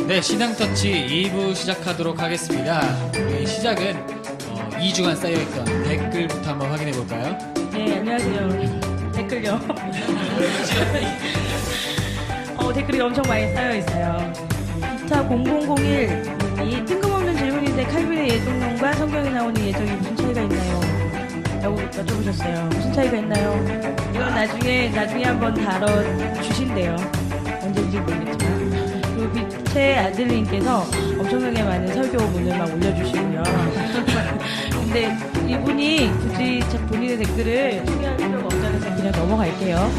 네, 신앙터치 2부 시작하도록 하겠습니다. 우리 시작은 2주간 쌓여있던 댓글부터 한번 확인해 볼까요? 네, 안녕하세요. 댓글요. 댓글이 엄청 많이 쌓여있어요. 기타 0001님이 뜬금없는 질문인데 칼빈의 예정론과 성경에 나오는 예정이 무슨 차이가 있나요? 라고 여쭤보셨어요. 무슨 차이가 있나요? 이건 나중에 한번 다뤄주신대요. 언제인지 모르겠지만. 그리고 빛의 아들님께서 엄청나게 많은 설교문을 막 올려주시고요. 근데 이분이 굳이 본인의 댓글을 소개할 필요가 없다고 해서 그냥 넘어갈게요.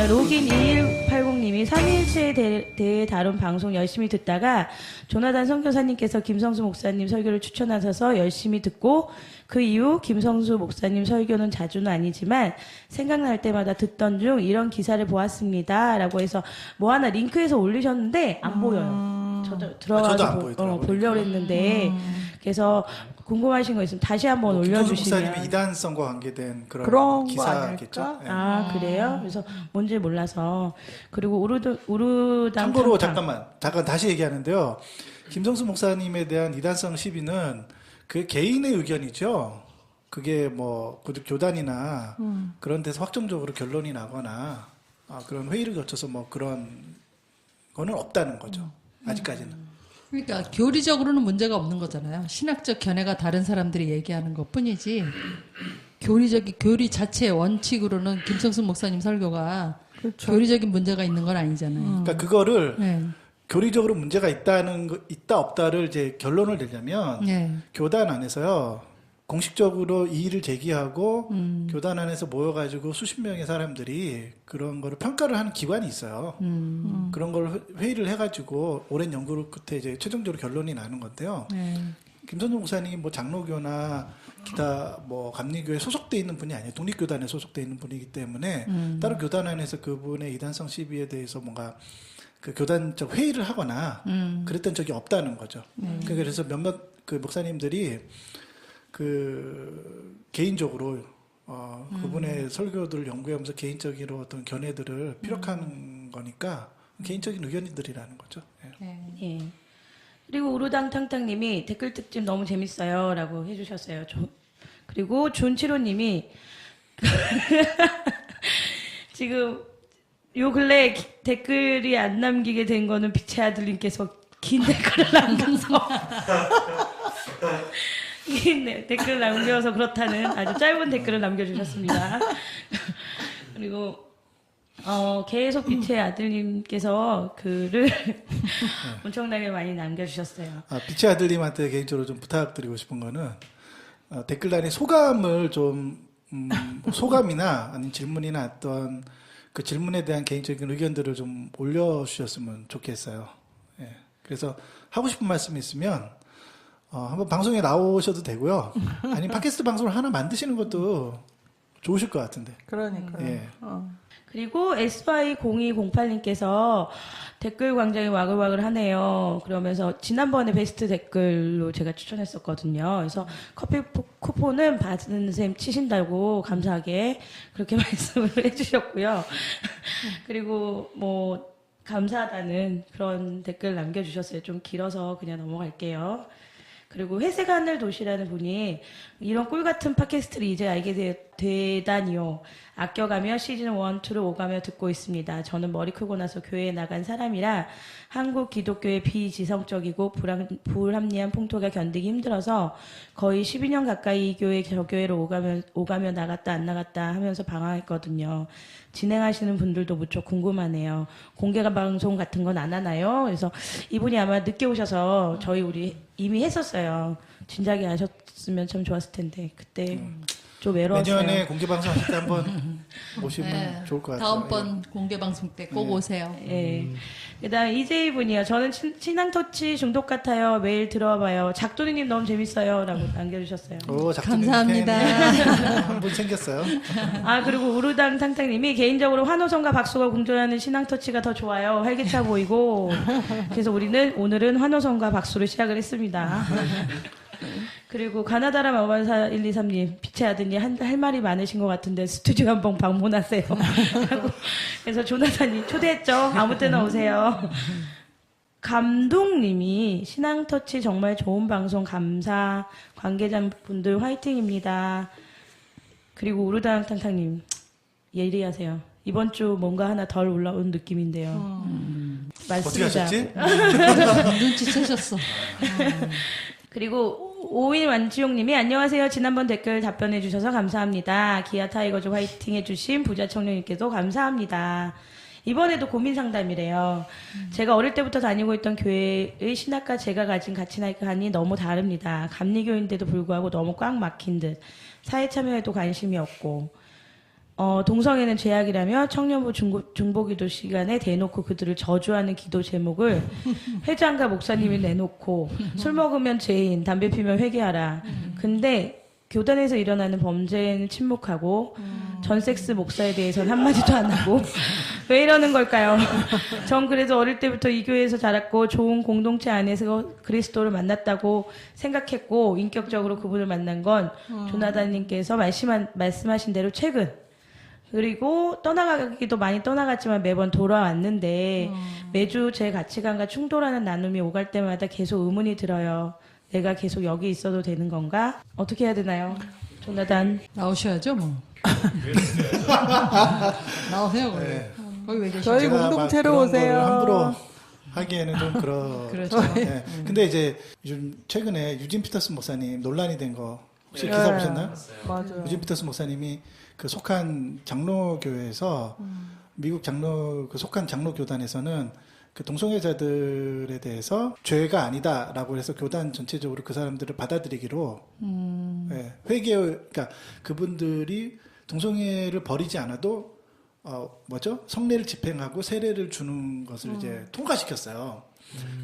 로긴 2180님이 삼위일체에 대해 다룬 방송 열심히 듣다가 조나단 선교사님께서 김성수 목사님 설교를 추천하셔서 열심히 듣고 그 이후 김성수 목사님 설교는 자주는 아니지만 생각날 때마다 듣던 중 이런 기사를 보았습니다. 라고 해서 뭐 하나 링크해서 올리셨는데 안 보여요. 저도 들어가서 보려고 했는데 그래서 궁금하신 거 있으면 다시 한번 올려주시면. 김성수 목사님의 이단성과 관계된 그런 기사겠죠? 네. 아 그래요? 그래서 뭔지 몰라서. 그리고 우르당 참고로 잠깐 다시 얘기하는데요. 김성수 목사님에 대한 이단성 시비는 그 개인의 의견이죠. 그게 뭐 교단이나 그런 데서 확정적으로 결론이 나거나 그런 회의를 거쳐서 뭐 그런 거는 없다는 거죠. 아직까지는. 그러니까 교리적으로는 문제가 없는 거잖아요. 신학적 견해가 다른 사람들이 얘기하는 것뿐이지 교리 자체의 원칙으로는 김성수 목사님 설교가 그렇죠. 교리적인 문제가 있는 건 아니잖아요. 그러니까 그거를 교리적으로 문제가 있다 없다를 이제 결론을 내려면 교단 안에서요 공식적으로 이의를 제기하고 교단 안에서 모여가지고 수십 명의 사람들이 그런 거를 평가를 하는 기관이 있어요. 그런 걸 회의를 해가지고 오랜 연구 끝에 이제 최종적으로 결론이 나는 건데요. 김선종 목사님이 뭐 장로교나 기타 뭐 감리교에 소속돼 있는 분이 아니에요. 독립교단에 소속돼 있는 분이기 때문에 따로 교단 안에서 그분의 이단성 시비에 대해서 뭔가 그 교단적 회의를 하거나 그랬던 적이 없다는 거죠. 그래서 몇몇 그 목사님들이 그 개인적으로 그분의 설교들을 연구하면서 개인적으로 어떤 견해들을 피력하는 거니까 개인적인 의견들이라는 거죠. 예. 그리고 우르당 탕탕님이 댓글 특집 너무 재밌어요 라고 해주셨어요. 그리고 존치로님이 지금 요 근래 댓글이 안 남기게 된 거는 빛의 아들님께서 긴 댓글을 남겨서 긴 댓글을 남겨서 그렇다는 아주 짧은 댓글을 남겨주셨습니다. 그리고 계속 빛의 아들님께서 글을 엄청나게 많이 남겨주셨어요. 빛의 아들님한테 개인적으로 좀 부탁드리고 싶은 거는 댓글란에 소감을 좀 소감이나 아니면 질문이나 어떤 그 질문에 대한 개인적인 의견들을 좀 올려주셨으면 좋겠어요. 예. 그래서 하고 싶은 말씀이 있으면 한번 방송에 나오셔도 되고요. 아니면 팟캐스트 방송을 하나 만드시는 것도 좋으실 것 같은데. 그러니까요. 예. 그리고 SY0208님께서 댓글 광장이 와글와글 하네요. 그러면서 지난번에 베스트 댓글로 제가 추천했었거든요. 그래서 커피 쿠폰은 받은 셈 치신다고 감사하게 그렇게 말씀을 해주셨고요. 그리고 뭐 감사하다는 그런 댓글 남겨주셨어요. 좀 길어서 그냥 넘어갈게요. 그리고 회색 하늘 도시라는 분이 이런 꿀 같은 팟캐스트를 이제 알게 되다니요. 아껴가며 시즌 1, 2를 오가며 듣고 있습니다. 저는 머리 크고 나서 교회에 나간 사람이라 한국 기독교의 비지성적이고 불합리한 풍토가 견디기 힘들어서 거의 12년 가까이 이 교회 저 교회로 오가며 나갔다 안 나갔다 하면서 방황했거든요. 진행하시는 분들도 무척 궁금하네요. 공개가 방송 같은 건 안 하나요? 그래서 이분이 아마 늦게 오셔서 우리 이미 했었어요. 진작에 아셨으면 참 좋았을 텐데 그때 좀 외로웠어요. 내년에 공개 방송 할 때 한번 오시면 좋을 것 같아요. 다음번 공개 방송 때 꼭 오세요. 예. 그다음 이재희 분이요. 저는 신앙터치 중독 같아요. 매일 들어봐요. 작도리님 너무 재밌어요.라고 남겨주셨어요. 오, 감사합니다. 한 분 생겼어요. 그리고 우르당 탕탕님이 개인적으로 환호성과 박수가 공존하는 신앙터치가 더 좋아요. 활기차 보이고. 그래서 우리는 오늘은 환호성과 박수로 시작을 했습니다. 그리고 가나다라 마반사 123님, 빛의 아드님 할 말이 많으신 것 같은데 스튜디오 한번 방문하세요. 하고 그래서 조나단이 초대했죠. 아무 때나 오세요. 감독님이 신앙터치 정말 좋은 방송 감사, 관계자분들 화이팅입니다. 그리고 우르다랑탕탕님 예리하세요. 이번 주 뭔가 하나 덜 올라온 느낌인데요. 어떻게 맞습니다. 하셨지? 눈치채셨어. 그리고 오인 완지용님이 안녕하세요. 지난번 댓글 답변해 주셔서 감사합니다. 기아 타이거즈 화이팅 해주신 부자 청년님께도 감사합니다. 이번에도 고민 상담이래요. 제가 어릴 때부터 다니고 있던 교회의 신학과 제가 가진 가치관이 너무 다릅니다. 감리교인데도 불구하고 너무 꽉 막힌 듯 사회 참여에도 관심이 없고 동성애는 죄악이라며 청년부 중보기도 시간에 대놓고 그들을 저주하는 기도 제목을 회장과 목사님이 내놓고 술 먹으면 죄인, 담배 피면 회개하라. 근데 교단에서 일어나는 범죄는 침묵하고 전섹스 목사에 대해서는 한마디도 안 하고 왜 이러는 걸까요? 전 그래도 어릴 때부터 이 교회에서 자랐고 좋은 공동체 안에서 그리스도를 만났다고 생각했고 인격적으로 그분을 만난 건 조나단님께서 말씀하신 대로 최근 그리고 떠나가기도 많이 떠나갔지만 매번 돌아왔는데 매주 제 가치관과 충돌하는 나눔이 오갈 때마다 계속 의문이 들어요. 내가 계속 여기 있어도 되는 건가? 어떻게 해야 되나요? 조나단. 나오셔야죠, 뭐. 나오세요, 거기. 네. 거기 왜 계세요? 저희 제가 막 공동체로 그런 오세요. 걸 함부로 하기에는 좀 그렇죠. 네. 근데 이제 요즘 최근에 유진 피터슨 목사님 논란이 된 거 혹시 기사 보셨나요? 맞아요. 유진 피터슨 목사님이 그 속한 장로교회에서 미국 속한 장로 교단에서는 그 동성애자들에 대해서 죄가 아니다라고 해서 교단 전체적으로 그 사람들을 받아들이기로 예, 그러니까 그분들이 동성애를 버리지 않아도 성례를 집행하고 세례를 주는 것을 이제 통과시켰어요.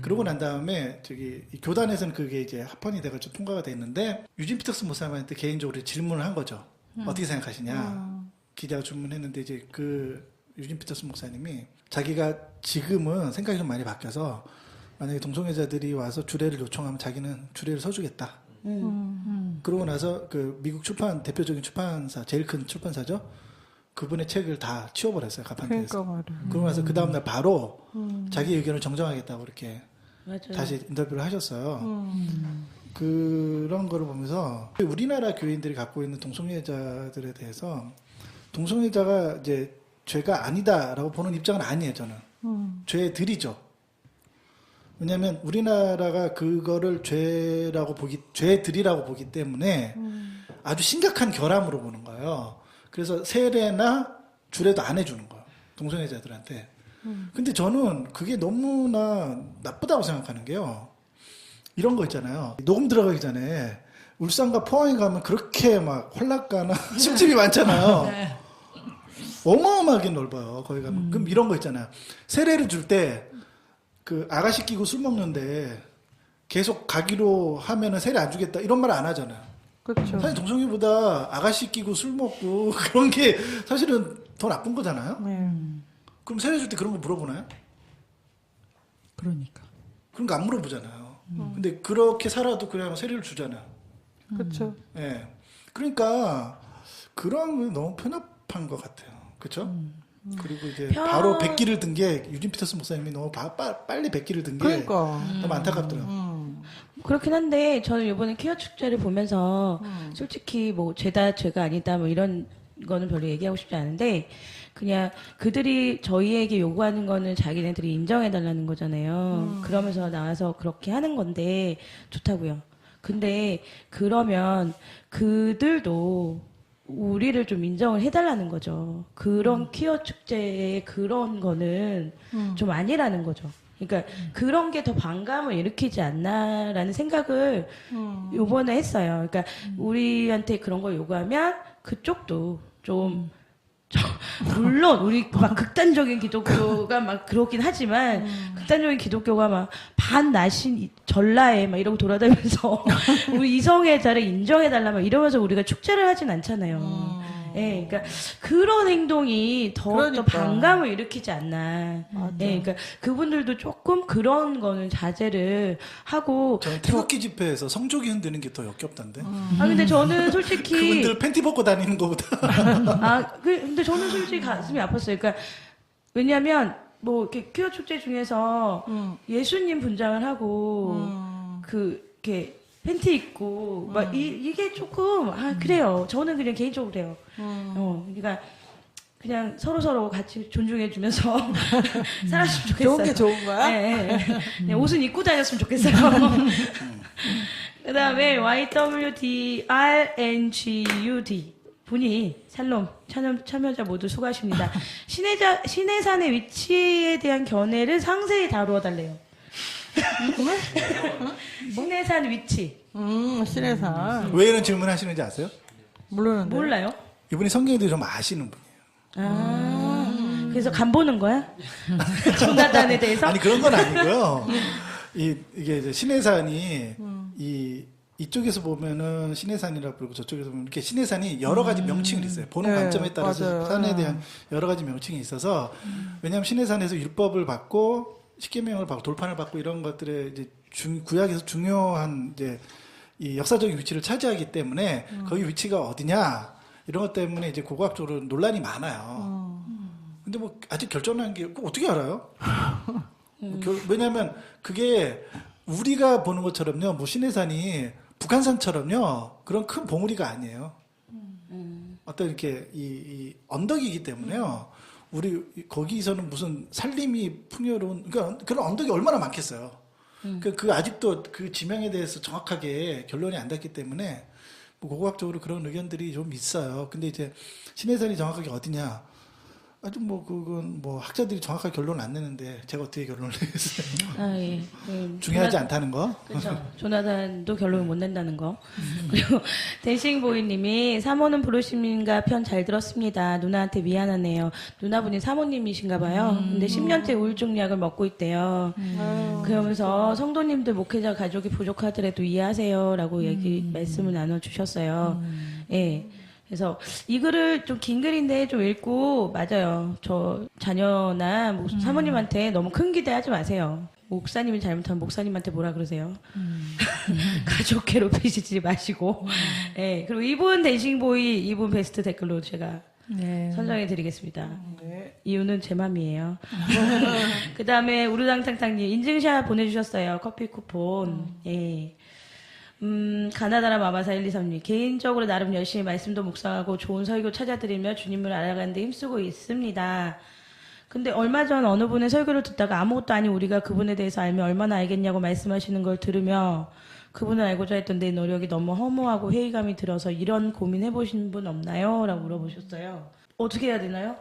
그러고 난 다음에 이 교단에서는 그게 이제 합헌이 돼가지고 통과가 됐는데 유진 피터슨 목사님한테 개인적으로 질문을 한 거죠. 어떻게 생각하시냐? 기자가 질문했는데 이제 그 유진 피터슨 목사님이 자기가 지금은 생각이 좀 많이 바뀌어서 만약에 동성애자들이 와서 주례를 요청하면 자기는 주례를 서주겠다. 그러고 나서 그 미국 대표적인 출판사, 제일 큰 출판사죠. 그분의 책을 다 치워버렸어요. 가판대에서. 그러니까 말이야. 그러고 나서 그 다음날 바로 자기 의견을 정정하겠다고 이렇게 맞아요. 다시 인터뷰를 하셨어요. 그런 거를 보면서 우리나라 교인들이 갖고 있는 동성애자들에 대해서 동성애자가 이제 죄가 아니다라고 보는 입장은 아니에요, 저는. 죄들이죠. 왜냐하면 우리나라가 그거를 죄들이라고 보기 때문에 아주 심각한 결함으로 보는 거예요. 그래서 세례나 주례도 안 해주는 거예요. 동성애자들한테. 근데 저는 그게 너무나 나쁘다고 생각하는 게요. 이런 거 있잖아요. 녹음 들어가기 전에 울산과 포항에 가면 그렇게 막 헐락가나 술집이 많잖아요. 네. 어마어마하게 넓어요. 거기 가면. 그럼 이런 거 있잖아요. 세례를 줄 때 그 아가씨 끼고 술 먹는데 계속 가기로 하면은 세례 안 주겠다 이런 말 안 하잖아요. 그렇죠. 사실 동성애보다 아가씨 끼고 술 먹고 그런 게 사실은 더 나쁜 거잖아요. 그럼 세례 줄 때 그런 거 물어보나요? 그러니까. 그런 거 안 물어보잖아요. 근데 그렇게 살아도 그냥 세례를 주잖아요. 그렇죠. 예. 그러니까 그런 건 너무 편협한 것 같아요. 그렇죠? 그리고 이제 바로 백기를 든 게 유진 피터슨 목사님이 너무 빨리 백기를 든 게 그러니까. 너무 안타깝더라고요. 그렇긴 한데 저는 이번에 퀴어 축제를 보면서 솔직히 뭐 죄가 아니다 뭐 이런 거는 별로 얘기하고 싶지 않은데 그냥 그들이 저희에게 요구하는 거는 자기네들이 인정해달라는 거잖아요. 그러면서 나와서 그렇게 하는 건데 좋다고요. 근데 그러면 그들도 우리를 좀 인정을 해달라는 거죠. 그런 퀴어 축제의 그런 거는 좀 아니라는 거죠. 그러니까 그런 게 더 반감을 일으키지 않나라는 생각을 요번에 했어요. 그러니까 우리한테 그런 걸 요구하면 그쪽도 좀 물론 우리 막 극단적인 기독교가 막 그렇긴 하지만 극단적인 기독교가 막 반나신 전라에 막 이러고 돌아다니면서 우리 이성애자를 인정해달라 막 이러면서 우리가 축제를 하진 않잖아요. 예, 그러니까 그런 행동이 더욱더 그러니까. 반감을 일으키지 않나. 맞아. 예, 그러니까 그분들도 조금 그런 거는 자제를 하고. 저는 태극기 집회에서 성조기 흔드는 게 더 역겹던데. 아, 근데 저는 솔직히. 그분들 팬티 벗고 다니는 것보다. 근데 저는 솔직히 가슴이 아팠어요. 그러니까, 왜냐면, 뭐, 이렇게 퀴어 축제 중에서 예수님 분장을 하고, 이렇게 팬티 입고, 막, 이게 조금, 그래요. 저는 그냥 개인적으로 그래요. 그러니까, 그냥 서로서로 같이 존중해주면서 살았으면 좋겠어요. 좋은 게 좋은 거야? 네, 네. 옷은 입고 다녔으면 좋겠어요. 그 다음에 YWDRNGUD 분이 샬롬 참여자 모두 수고하십니다. 신해산의 위치에 대한 견해를 상세히 다루어 달래요. 신해산 위치 신해산. 왜 이런 질문 하시는지 아세요? 모르는데. 몰라요? 이분이 성경에 대해 좀 아시는 분이에요. 그래서 간 보는 거야? 조나단에 대해서? 아니, 그런 건 아니고요. 이게 이제 신해산이, 이쪽에서 보면은 신해산이라고 부르고 저쪽에서 보면 이렇게 신해산이 여러 가지 명칭이 있어요. 보는 네, 관점에 따라서 맞아요. 산에 대한 여러 가지 명칭이 있어서, 왜냐하면 신해산에서 율법을 받고, 십계명을 받고, 돌판을 받고 이런 것들에 이제 구약에서 중요한 이제 이 역사적인 위치를 차지하기 때문에 거기 위치가 어디냐, 이런 것 때문에 이제 고고학적으로 논란이 많아요. 근데 뭐 아직 결정난 게 그거 어떻게 알아요? 왜냐하면 그게 우리가 보는 것처럼요, 뭐 신해산이 북한산처럼요 그런 큰 봉우리가 아니에요. 어떤 이렇게 이 언덕이기 때문에요. 우리 거기서는 무슨 산림이 풍요로운 그러니까 그런 언덕이 얼마나 많겠어요. 그 아직도 그 지명에 대해서 정확하게 결론이 안 났기 때문에 뭐 고고학적으로 그런 의견들이 좀 있어요. 근데 이제 신해산이 정확하게 어디냐? 아주 뭐 그건 뭐 학자들이 정확하게 결론을 안 내는데 제가 어떻게 결론을 내겠어요? 예. 중요하지 않다는 거. 그렇죠. 조나단도 결론을 못 낸다는 거. 그리고 댄싱보이님이 사모는 부르심인가 편 잘 들었습니다. 누나한테 미안하네요. 누나분이 사모님이신가 봐요. 근데 10년째 우울증 약을 먹고 있대요. 그러면서 성도님들 목회자 가족이 부족하더라도 이해하세요라고 말씀을 나눠주셨어요. 예. 그래서 이 글을 좀 긴 글인데 좀 읽고 맞아요. 저 자녀나 사모님한테 너무 큰 기대하지 마세요. 목사님이 잘못하면 목사님한테 뭐라 그러세요. 가족 괴롭히시지 마시고. 네, 그리고 이분 댄싱보이 이분 베스트 댓글로 제가 선정해 드리겠습니다. 이유는 제 맘이에요. 그 다음에 우르당탕탕님 인증샷 보내주셨어요. 커피 쿠폰. 예. 가나다라 마마사 123님 개인적으로 나름 열심히 말씀도 묵상하고 좋은 설교 찾아드리며 주님을 알아가는 데 힘쓰고 있습니다. 근데 얼마 전 어느 분의 설교를 듣다가 아무것도 아닌 우리가 그분에 대해서 알면 얼마나 알겠냐고 말씀하시는 걸 들으며 그분을 알고자 했던 내 노력이 너무 허무하고 회의감이 들어서 이런 고민해보신 분 없나요? 라고 물어보셨어요. 어떻게 해야 되나요?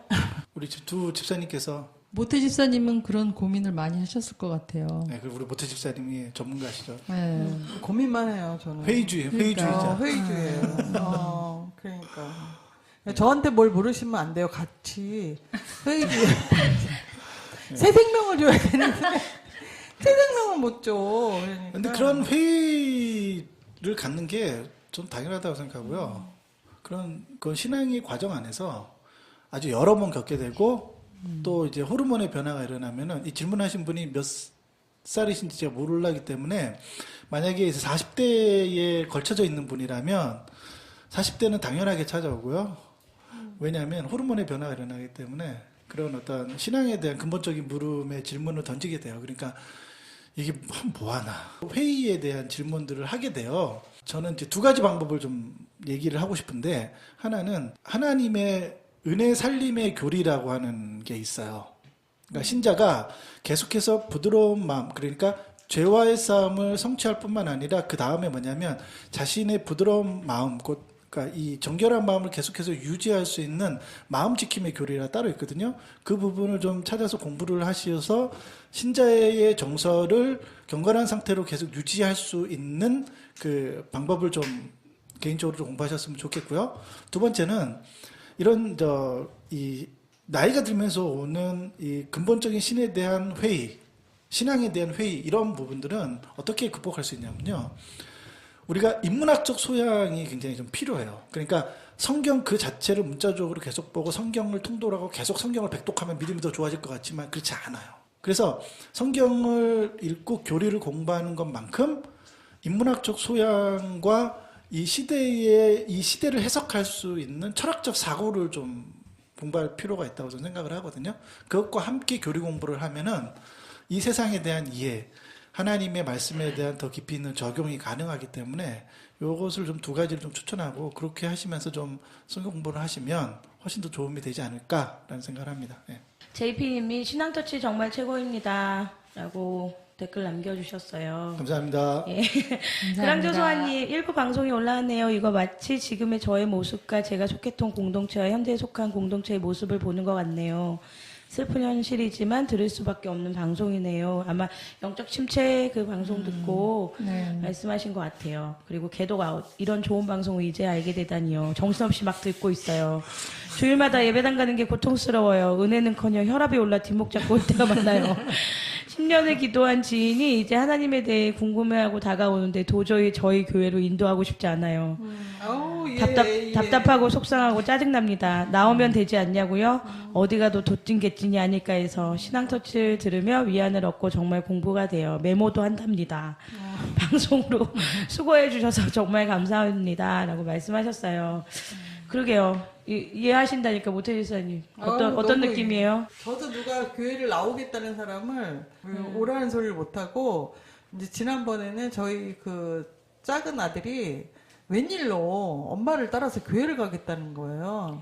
우리 두 집사님께서 모태 집사님은 그런 고민을 많이 하셨을 것 같아요. 네, 그리고 우리 모태 집사님이 전문가시죠. 네. 고민만 해요, 저는. 회의주의자. 회의주의예요. 그러니까. 저한테 뭘 물으시면 안 돼요. 같이 회의주의. 새 생명을 줘야 되는데 새 생명을 못 줘. 그러니까. 근데 그런 회의를 갖는 게 좀 당연하다고 생각하고요. 그건 신앙의 과정 안에서 아주 여러 번 겪게 되고 또 이제 호르몬의 변화가 일어나면은 이 질문하신 분이 몇 살이신지 제가 모르기 때문에 만약에 40대에 걸쳐져 있는 분이라면 40대는 당연하게 찾아오고요. 왜냐하면 호르몬의 변화가 일어나기 때문에 그런 어떤 신앙에 대한 근본적인 물음의 질문을 던지게 돼요. 그러니까 이게 뭐하나 회의에 대한 질문들을 하게 돼요. 저는 이제 두 가지 방법을 좀 얘기를 하고 싶은데 하나는 하나님의 은혜 살림의 교리라고 하는 게 있어요. 그러니까 신자가 계속해서 부드러운 마음, 그러니까 죄와의 싸움을 성취할 뿐만 아니라 그 다음에 뭐냐면 자신의 부드러운 마음, 그러니까 이 정결한 마음을 계속해서 유지할 수 있는 마음 지킴의 교리가 따로 있거든요. 그 부분을 좀 찾아서 공부를 하셔서 신자의 정서를 경건한 상태로 계속 유지할 수 있는 그 방법을 좀 개인적으로 좀 공부하셨으면 좋겠고요. 두 번째는 이런 이 나이가 들면서 오는 이 근본적인 신에 대한 회의, 신앙에 대한 회의 이런 부분들은 어떻게 극복할 수 있냐면요. 우리가 인문학적 소양이 굉장히 좀 필요해요. 그러니까 성경 그 자체를 문자적으로 계속 보고 성경을 통독하고 계속 성경을 백독하면 믿음이 더 좋아질 것 같지만 그렇지 않아요. 그래서 성경을 읽고 교리를 공부하는 것만큼 인문학적 소양과 이 시대를 해석할 수 있는 철학적 사고를 좀 공부할 필요가 있다고 저는 생각을 하거든요. 그것과 함께 교리 공부를 하면은 이 세상에 대한 이해, 하나님의 말씀에 대한 더 깊이 있는 적용이 가능하기 때문에 요것을 좀 두 가지를 좀 추천하고 그렇게 하시면서 좀 성경 공부를 하시면 훨씬 더 도움이 되지 않을까라는 생각을 합니다. 예. JP님이 신앙터치 정말 최고입니다. 라고 댓글 남겨주셨어요. 감사합니다. 예. 그랑조소아님, 일부 방송이 올라왔네요. 이거 마치 지금의 저의 모습과 제가 속했던 공동체와 현대에 속한 공동체의 모습을 보는 것 같네요. 슬픈 현실이지만 들을 수밖에 없는 방송이네요. 아마 영적 침체 그 방송 듣고 말씀하신 것 같아요. 그리고 개독 아웃 이런 좋은 방송을 이제 알게 되다니요. 정신없이 막 듣고 있어요. 주일마다 예배당 가는 게 고통스러워요. 은혜는커녕 혈압이 올라 뒷목 잡고 올 때가 많아요. 10년을 기도한 지인이 이제 하나님에 대해 궁금해하고 다가오는데 도저히 저희 교회로 인도하고 싶지 않아요. 답답하고 속상하고 짜증납니다. 나오면 되지 않냐고요? 어디 가도 도찐개찐이 아닐까 해서 신앙터치를 들으며 위안을 얻고 정말 공부가 돼요. 메모도 한답니다. 방송으로 수고해 주셔서 정말 감사합니다. 라고 말씀하셨어요. 그러게요. 이해하신다니까 모태주 지사님. 어떤 느낌이에요? 저도 누가 교회를 나오겠다는 사람을 오라는 소리를 못하고 이제 지난번에는 저희 그 작은 아들이 웬일로 엄마를 따라서 교회를 가겠다는 거예요.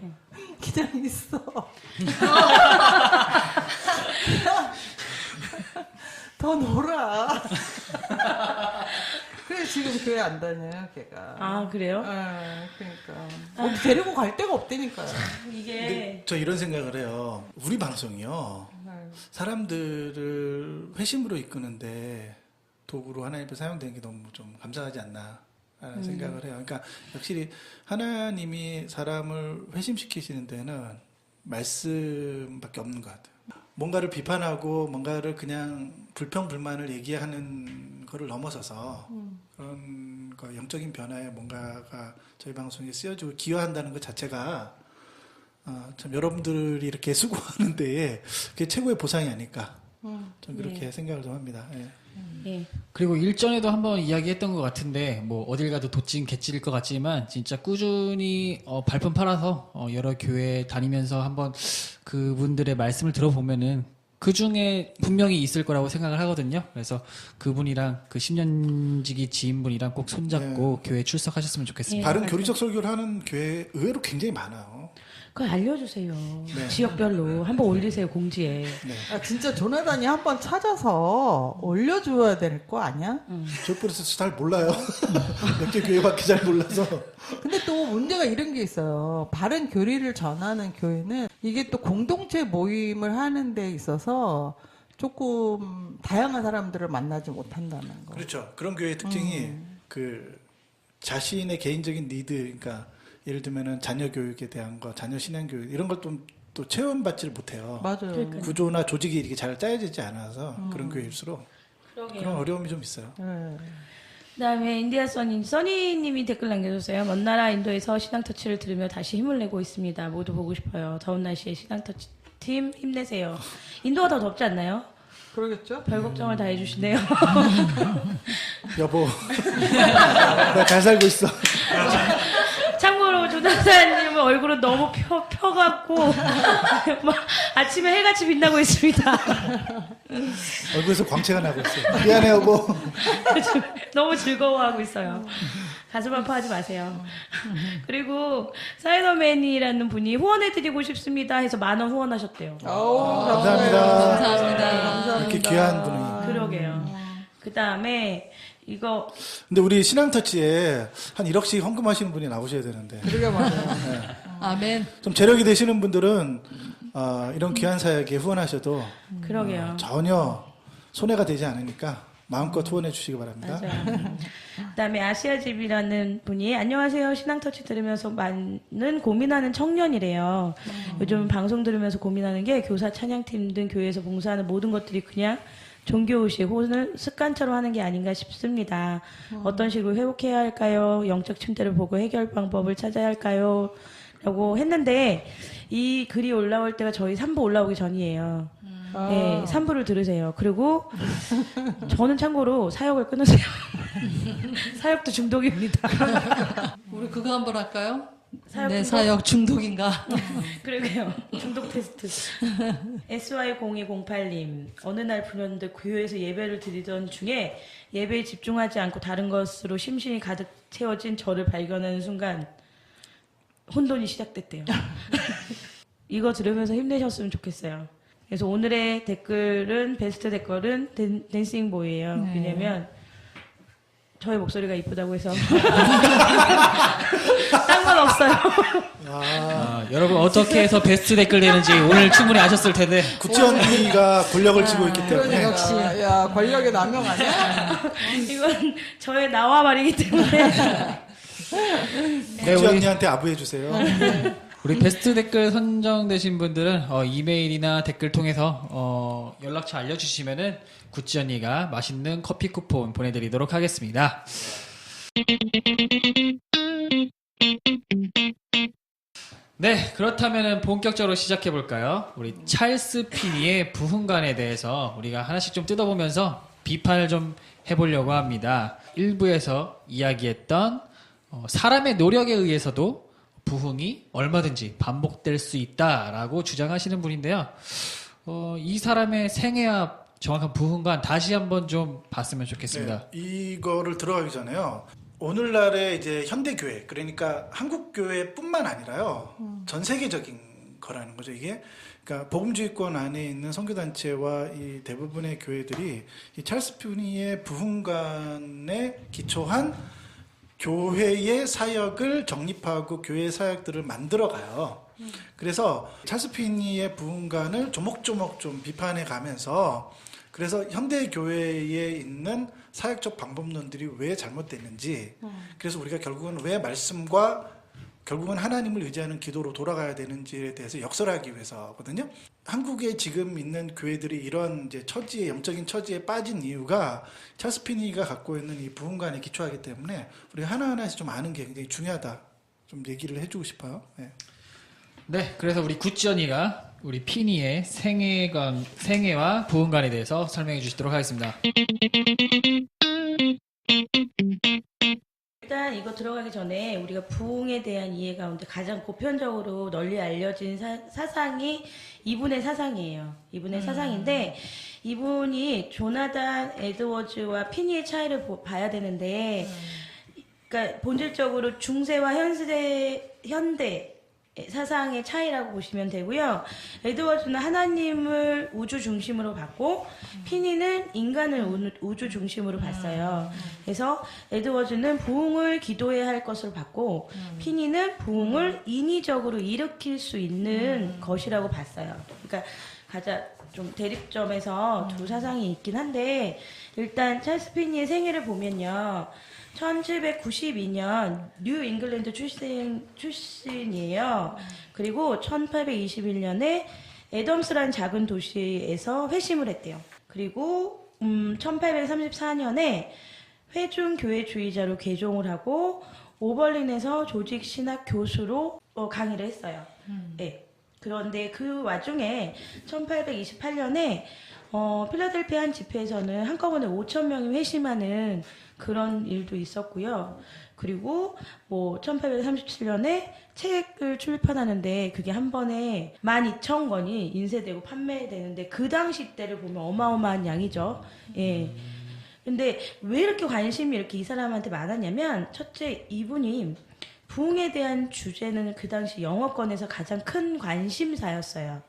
그냥 있어. 더 놀아. 그래서 지금 교회 안 다녀요, 걔가. 아, 그래요? 그러니까. 어디 데리고 갈 데가 없다니까요. 이게. 저 이런 생각을 해요. 우리 방송이요. 사람들을 회심으로 이끄는데 도구로 하나님 앞에 사용되는 게 너무 좀 감사하지 않나. 라는 생각을 해요. 그러니까 확실히 하나님이 사람을 회심시키시는 데는 말씀밖에 없는 것 같아요. 뭔가를 비판하고 뭔가를 그냥 불평불만을 얘기하는 거를 넘어서서 그런 거 영적인 변화에 뭔가가 저희 방송에 쓰여지고 기여한다는 것 자체가 참 여러분들이 이렇게 수고하는 데에 그게 최고의 보상이 아닐까. 좀 그렇게 생각을 좀 합니다. 예. 예. 그리고 일전에도 한번 이야기했던 것 같은데 뭐 어딜 가도 도찐 개찐일 것 같지만 진짜 꾸준히 발품 팔아서 여러 교회 다니면서 한번 그분들의 말씀을 들어보면은 그 중에 분명히 있을 거라고 생각을 하거든요. 그래서 그분이랑 그 10년지기 지인분이랑 꼭 손잡고 교회 출석하셨으면 좋겠습니다. 바른 교리적 설교를 하는 교회 의외로 굉장히 많아요. 그거 알려주세요. 네. 지역별로 한번 올리세요, 공지에. 네. 진짜 조나단이 한번 찾아서 올려줘야 될 거 아니야? 저희 뿌려서 잘 몰라요. 몇 개 교회밖에 잘 몰라서. 근데 또 문제가 이런 게 있어요. 바른 교리를 전하는 교회는 이게 또 공동체 모임을 하는 데 있어서 조금 다양한 사람들을 만나지 못한다는 거. 그렇죠. 그런 교회의 특징이 그 자신의 개인적인 니드, 그러니까 예를 들면은 자녀 교육에 대한 거, 자녀 신앙 교육 이런 걸 또 체험받지를 못해요. 맞아요. 구조나 조직이 이렇게 잘 짜여지지 않아서 그런 교회일수록 그러게요. 그런 어려움이 좀 있어요. 네. 그다음에 인디아 써니님이 댓글 남겨줬어요. 먼 나라 인도에서 신앙터치를 들으며 다시 힘을 내고 있습니다. 모두 보고 싶어요. 더운 날씨에 신앙터치 팀 힘내세요. 인도가 더 덥지 않나요? 그러겠죠? 별 걱정을 다 해주시네요. 여보, 나 잘 살고 있어. 참고로 조나사님은 얼굴은 너무 펴갖고 막 아침에 해같이 빛나고 있습니다. 얼굴에서 광채가 나고 있어요. 미안해 여보. 너무 즐거워하고 있어요. 가슴 아파하지 마세요. 그리고 사이더맨이라는 분이 후원해드리고 싶습니다 해서 10,000원 후원하셨대요. 감사합니다. 감사합니다. 이렇게 귀한 분이. 그러게요. 그 다음에 이거 근데 우리 신앙터치에 한 1억씩 헌금하시는 분이 나오셔야 되는데. 그러게 말이에요. 아멘. 좀 재력이 되시는 분들은 이런 귀한 사역에 후원하셔도 그러게요. 전혀 손해가 되지 않으니까 마음껏 후원해 주시기 바랍니다. 맞아요. 그다음에 아시아집이라는 분이 안녕하세요. 신앙터치 들으면서 많은 고민하는 청년이래요. 요즘 방송 들으면서 고민하는 게 교사 찬양팀 등 교회에서 봉사하는 모든 것들이 그냥 종교의식 혹은 습관처럼 하는 게 아닌가 싶습니다. 어떤 식으로 회복해야 할까요? 영적 침대를 보고 해결 방법을 찾아야 할까요? 라고 했는데 이 글이 올라올 때가 저희 3부 올라오기 전이에요. 네, 3부를 들으세요. 그리고 저는 참고로 사역을 끊으세요. 사역도 중독입니다. 우리 그거 한번 할까요? 사역 내 중독? 사역 중독인가? 그러게요. 중독 테스트. SY0208님. 어느 날 불현듯 교회에서 예배를 드리던 중에 예배에 집중하지 않고 다른 것으로 심신이 가득 채워진 저를 발견하는 순간 혼돈이 시작됐대요. 이거 들으면서 힘내셨으면 좋겠어요. 그래서 오늘의 댓글은 베스트 댓글은 댄싱보이예요. 왜냐면 저의 목소리가 이쁘다고 해서 딴 건 없어요. 여러분 어떻게 해서 베스트 댓글 되는지 오늘 충분히 아셨을 텐데 구찌 언니가 권력을 쥐고 있기 때문에 역시 야 권력의 남용 아니야? 이건 저의 나와 말이기 때문에 구찌 언니한테 아부해 주세요. 우리 베스트 댓글 선정되신 분들은 이메일이나 댓글 통해서 연락처 알려주시면은 구찌 언니가 맛있는 커피 쿠폰 보내드리도록 하겠습니다. 네, 그렇다면은 본격적으로 시작해 볼까요? 우리 찰스 피니의 부흥관에 대해서 우리가 하나씩 좀 뜯어보면서 비판을 좀 해보려고 합니다. 1부에서 이야기했던 사람의 노력에 의해서도 부흥이 얼마든지 반복될 수 있다라고 주장하시는 분인데요. 이 사람의 생애와 정확한 부흥관 다시 한번 좀 봤으면 좋겠습니다. 네, 이거를 들어가기 전에요. 오늘날의 이제 현대 교회, 그러니까 한국 교회뿐만 아니라요, 전 세계적인 거라는 거죠. 이게 그러니까 복음주의권 안에 있는 선교단체와 이 대부분의 교회들이 이 찰스 피니의 부흥관에 기초한 교회의 사역을 정립하고 교회의 사역들을 만들어가요. 그래서 찰스 피니의 부흥관을 조목조목 좀 비판해 가면서 그래서 현대 교회에 있는 사역적 방법론들이 왜 잘못됐는지, 그래서 우리가 결국은 왜 말씀과 결국은 하나님을 의지하는 기도로 돌아가야 되는지에 대해서 역설하기 위해서거든요. 한국에 지금 있는 교회들이 이런 이제 처지에, 영적인 처지에 빠진 이유가 찰스 피니가 갖고 있는 이 부흥관에 기초하기 때문에 우리가 하나하나씩 좀 아는 게 굉장히 중요하다. 좀 얘기를 해주고 싶어요. 네. 네, 그래서 우리 구찌 언니가 우리 피니의 생애와 부흥관에 대해서 설명해 주시도록 하겠습니다. 일단 이거 들어가기 전에 우리가 부흥에 대한 이해 가운데 가장 보편적으로 널리 알려진 사상이 이분의 사상이에요. 이분의 사상인데 이분이 조나단 에드워즈와 피니의 차이를 봐야 되는데 그러니까 본질적으로 중세와 현대 사상의 차이라고 보시면 되고요. 에드워즈는 하나님을 우주 중심으로 봤고 피니는 인간을 우주 중심으로 봤어요. 그래서 에드워즈는 부흥을 기도해야 할 것으로 봤고 피니는 부흥을 인위적으로 일으킬 수 있는 것이라고 봤어요. 그러니까 가장 좀 대립점에서 두 사상이 있긴 한데 일단 찰스 피니의 생애를 보면요. 1792년 뉴 잉글랜드 출신이에요. 그리고 1821년에 애덤스라는 작은 도시에서 회심을 했대요. 그리고 1834년에 회중교회주의자로 개종을 하고 오버린에서 조직신학 교수로 강의를 했어요. 네. 그런데 그 와중에 1828년에 필라델피아 한 집회에서는 한꺼번에 5,000명이 회심하는 그런 일도 있었고요. 그리고 1837년에 책을 출판하는데 그게 한 번에 12,000권이 인쇄되고 판매되는데 그 당시 때를 보면 어마어마한 양이죠. 예. 근데 왜 이렇게 관심이 이렇게 이 사람한테 많았냐면 첫째 이분이 부흥에 대한 주제는 그 당시 영어권에서 가장 큰 관심사였어요.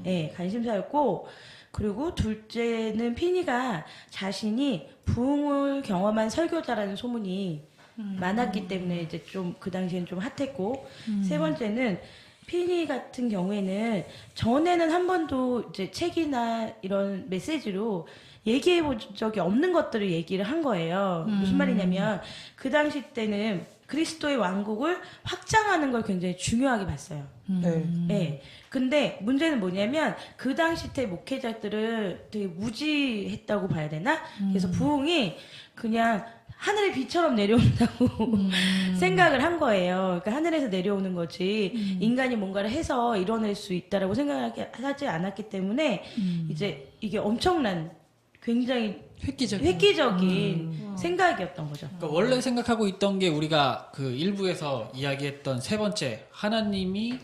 예, 관심사였고 그리고 둘째는 피니가 자신이 부흥을 경험한 설교자라는 소문이 많았기 때문에 이제 좀 그 당시엔 좀 핫했고 세 번째는 피니 같은 경우에는 전에는 한 번도 이제 책이나 이런 메시지로 얘기해 본 적이 없는 것들을 얘기를 한 거예요. 무슨 말이냐면 그 당시 때는 그리스도의 왕국을 확장하는 걸 굉장히 중요하게 봤어요. 네. 네. 근데 문제는 뭐냐면 그 당시 때 목회자들을 되게 무지했다고 봐야 되나? 그래서 부흥이 그냥 하늘의 비처럼 내려온다고 생각을 한 거예요. 그러니까 하늘에서 내려오는 거지 인간이 뭔가를 해서 이뤄낼 수 있다라고 생각하지 않았기 때문에 이제 이게 엄청난 굉장히 획기적인 생각이었던 거죠. 그러니까 원래 생각하고 있던 게 우리가 그 일부에서 이야기했던 세 번째 하나님이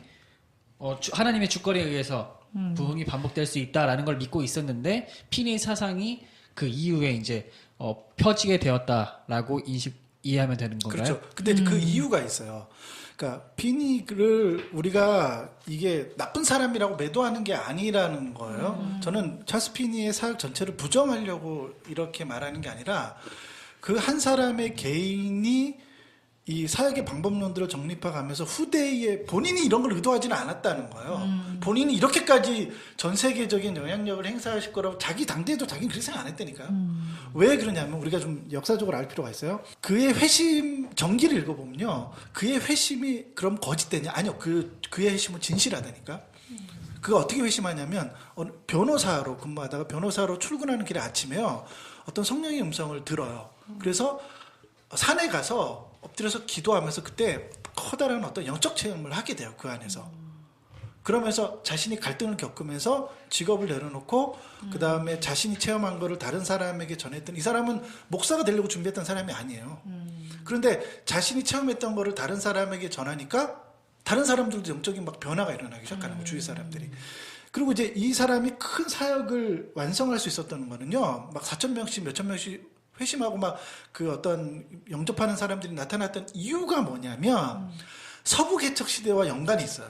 하나님의 주권에 의해서 부흥이 반복될 수 있다라는 걸 믿고 있었는데 피니의 사상이 그 이후에 이제 펴지게 되었다라고 이해하면 되는 건가요? 그렇죠. 근데 그 이유가 있어요. 그러니까 피니를 우리가 이게 나쁜 사람이라고 매도하는 게 아니라는 거예요. 저는 찰스 피니의 사역 전체를 부정하려고 이렇게 말하는 게 아니라 그 한 사람의 개인이 이 사역의 방법론들을 정립해가면서 후대에 본인이 이런 걸 의도하지는 않았다는 거예요. 본인이 이렇게까지 전 세계적인 영향력을 행사하실 거라고 자기 당대에도 자기는 그렇게 생각 안 했다니까요. 왜 그러냐면 우리가 좀 역사적으로 알 필요가 있어요. 그의 회심 전기를 읽어보면요. 그의 회심이 그럼 거짓되냐? 아니요. 그의 회심은 진실하다니까. 그가 어떻게 회심하냐면 변호사로 근무하다가 변호사로 출근하는 길에 아침에요. 어떤 성령의 음성을 들어요. 그래서 산에 가서 엎드려서 기도하면서 그때 커다란 어떤 영적 체험을 하게 돼요. 그 안에서. 그러면서 자신이 갈등을 겪으면서 직업을 내려놓고 그 다음에 자신이 체험한 거를 다른 사람에게 전했던 이 사람은 목사가 되려고 준비했던 사람이 아니에요. 그런데 자신이 체험했던 거를 다른 사람에게 전하니까 다른 사람들도 영적인 막 변화가 일어나기 시작하는 거예요. 주위 사람들이. 그리고 이제 이 사람이 큰 사역을 완성할 수 있었던 거는요. 막 4,000명씩 몇천 명씩 회심하고 막 그 어떤 영접하는 사람들이 나타났던 이유가 뭐냐면 서부 개척 시대와 연관이 있어요.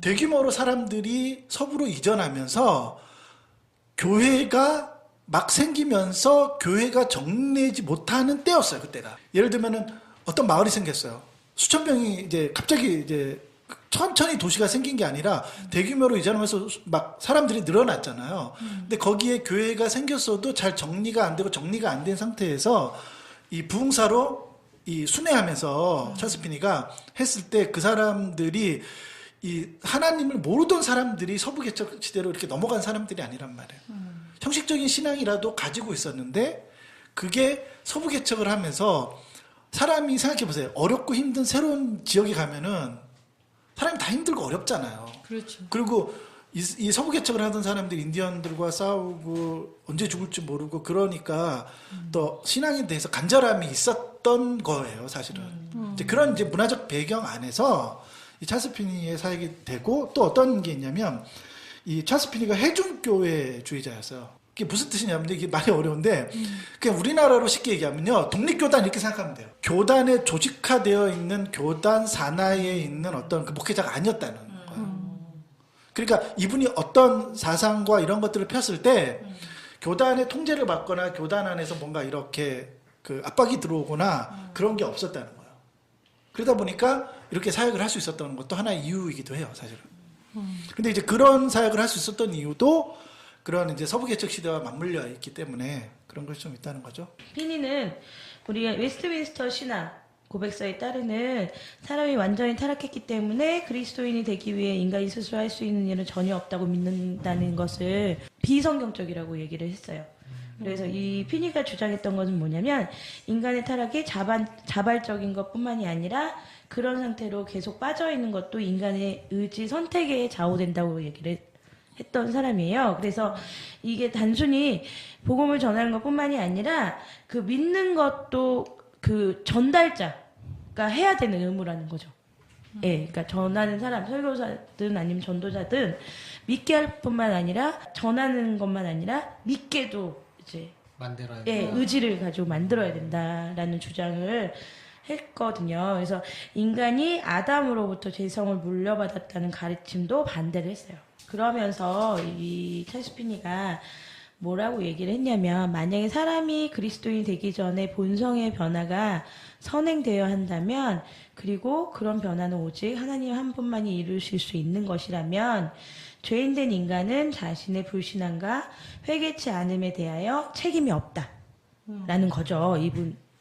대규모로 사람들이 서부로 이전하면서 교회가 막 생기면서 교회가 정리하지 못하는 때였어요. 그때가. 예를 들면은 어떤 마을이 생겼어요. 수천 명이 이제 갑자기 이제 천천히 도시가 생긴 게 아니라 대규모로 이전하면서 막 사람들이 늘어났잖아요. 근데 거기에 교회가 생겼어도 잘 정리가 안 되고 정리가 안 된 상태에서 이 부흥사로 이 순회하면서 찰스 피니가 했을 때 그 사람들이 이 하나님을 모르던 사람들이 서부 개척 시대로 이렇게 넘어간 사람들이 아니란 말이에요. 형식적인 신앙이라도 가지고 있었는데 그게 서부 개척을 하면서 사람이 생각해 보세요. 어렵고 힘든 새로운 지역에 가면은 사람이 다 힘들고 어렵잖아요. 그렇죠. 그리고 이 서부 개척을 하던 사람들이 인디언들과 싸우고 언제 죽을지 모르고 그러니까 또 신앙에 대해서 간절함이 있었던 거예요, 사실은. 이제 그런 이제 문화적 배경 안에서 이 찰스 피니의 사역이 되고 또 어떤 게 있냐면 이 찰스 피니가 해중교회주의자였어요. 이게 무슨 뜻이냐면 이게 말이 어려운데 그냥 우리나라로 쉽게 얘기하면요. 독립교단 이렇게 생각하면 돼요. 교단에 조직화되어 있는 교단 산하에 있는 어떤 그 목회자가 아니었다는 거예요. 그러니까 이분이 어떤 사상과 이런 것들을 폈을 때 교단의 통제를 받거나 교단 안에서 뭔가 이렇게 그 압박이 들어오거나 그런 게 없었다는 거예요. 그러다 보니까 이렇게 사역을 할 수 있었던 것도 하나의 이유이기도 해요, 사실은. 근데 이제 그런 사역을 할 수 있었던 이유도 그런 이제 서부 개척 시대와 맞물려 있기 때문에 그런 것이 좀 있다는 거죠. 피니는 우리가 웨스트민스터 신앙 고백서에 따르는 사람이 완전히 타락했기 때문에 그리스도인이 되기 위해 인간이 스스로 할 수 있는 일은 전혀 없다고 믿는다는 것을 비성경적이라고 얘기를 했어요. 그래서 이 피니가 주장했던 것은 뭐냐면 인간의 타락이 자발적인 것뿐만이 아니라 그런 상태로 계속 빠져있는 것도 인간의 의지 선택에 좌우된다고 얘기를 했던 사람이에요. 그래서 이게 단순히 복음을 전하는 것뿐만이 아니라 그 믿는 것도 그 전달자가 해야 되는 의무라는 거죠. 예, 그러니까 전하는 사람, 설교사든 아니면 전도자든 믿게 할 뿐만 아니라 전하는 것만 아니라 믿게도 이제 만들어야 예, 의지를 가지고 만들어야 된다라는 주장을 했거든요. 그래서 인간이 아담으로부터 죄성을 물려받았다는 가르침도 반대를 했어요. 그러면서 이 찰스 피니가 뭐라고 얘기를 했냐면 만약에 사람이 그리스도인이 되기 전에 본성의 변화가 선행되어야 한다면 그리고 그런 변화는 오직 하나님 한 분만이 이루실 수 있는 것이라면 죄인된 인간은 자신의 불신앙과 회개치 않음에 대하여 책임이 없다라는 거죠.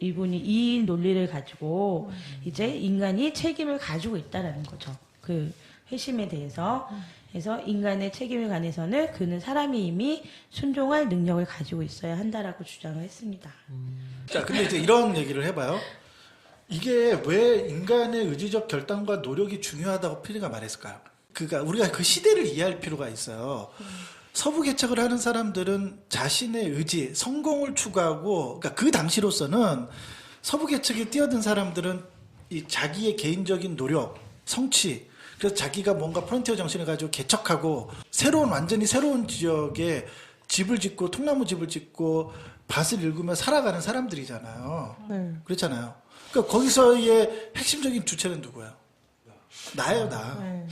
이분이 2인 논리를 가지고 이제 인간이 책임을 가지고 있다라는 거죠. 그 회심에 대해서. 그래서 인간의 책임에 관해서는 그는 사람이 이미 순종할 능력을 가지고 있어야 한다라고 주장을 했습니다. 자, 근데 이제 이런 얘기를 해봐요. 이게 왜 인간의 의지적 결단과 노력이 중요하다고 피리가 말했을까요? 그러니까 우리가 그 시대를 이해할 필요가 있어요. 서부 개척을 하는 사람들은 자신의 의지, 성공을 추구하고, 그러니까 그 당시로서는 서부 개척에 뛰어든 사람들은 이 자기의 개인적인 노력, 성취, 그래서 자기가 뭔가 프론티어 정신을 가지고 개척하고 완전히 새로운 지역에 집을 짓고 통나무 집을 짓고 밭을 일구며 살아가는 사람들이잖아요. 네. 그렇잖아요. 그러니까 거기서의 핵심적인 주체는 누구예요? 나예요, 나. 네.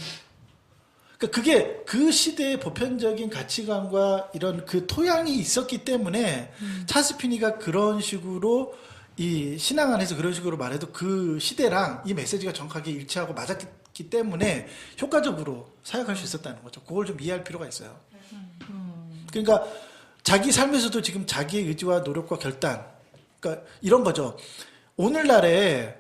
그러니까 그게 그 시대의 보편적인 가치관과 이런 그 토양이 있었기 때문에 찰스 피니가 그런 식으로 이 신앙 안에서 그런 식으로 말해도 그 시대랑 이 메시지가 정확하게 일치하고 맞았기 때문에 효과적으로 사역할 수 있었다는 거죠. 그걸 좀 이해할 필요가 있어요. 그러니까 자기 삶에서도 지금 자기의 의지와 노력과 결단, 그러니까 이런 거죠. 오늘날에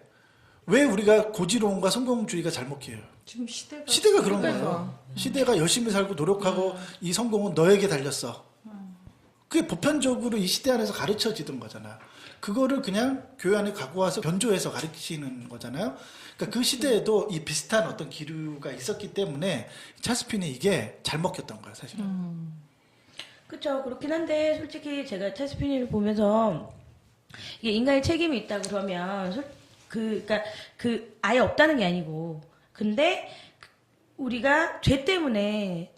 왜 우리가 고지론과 성공주의가 잘 먹혀요? 지금 시대가 그런 거예요. 시대가 열심히 살고 노력하고 이 성공은 너에게 달렸어. 그게 보편적으로 이 시대 안에서 가르쳐지던 거잖아. 그거를 그냥 교회 안에 갖고 와서 변조해서 가르치는 거잖아요. 그러니까 그 시대에도 이 비슷한 어떤 기류가 있었기 때문에 찰스 핀이 이게 잘 먹혔던 거예요, 사실은. 그렇죠. 그렇긴 한데 솔직히 제가 찰스 피니를 보면서 이게 인간의 책임이 있다 그러면 그러니까 그 아예 없다는 게 아니고 근데 우리가 죄 때문에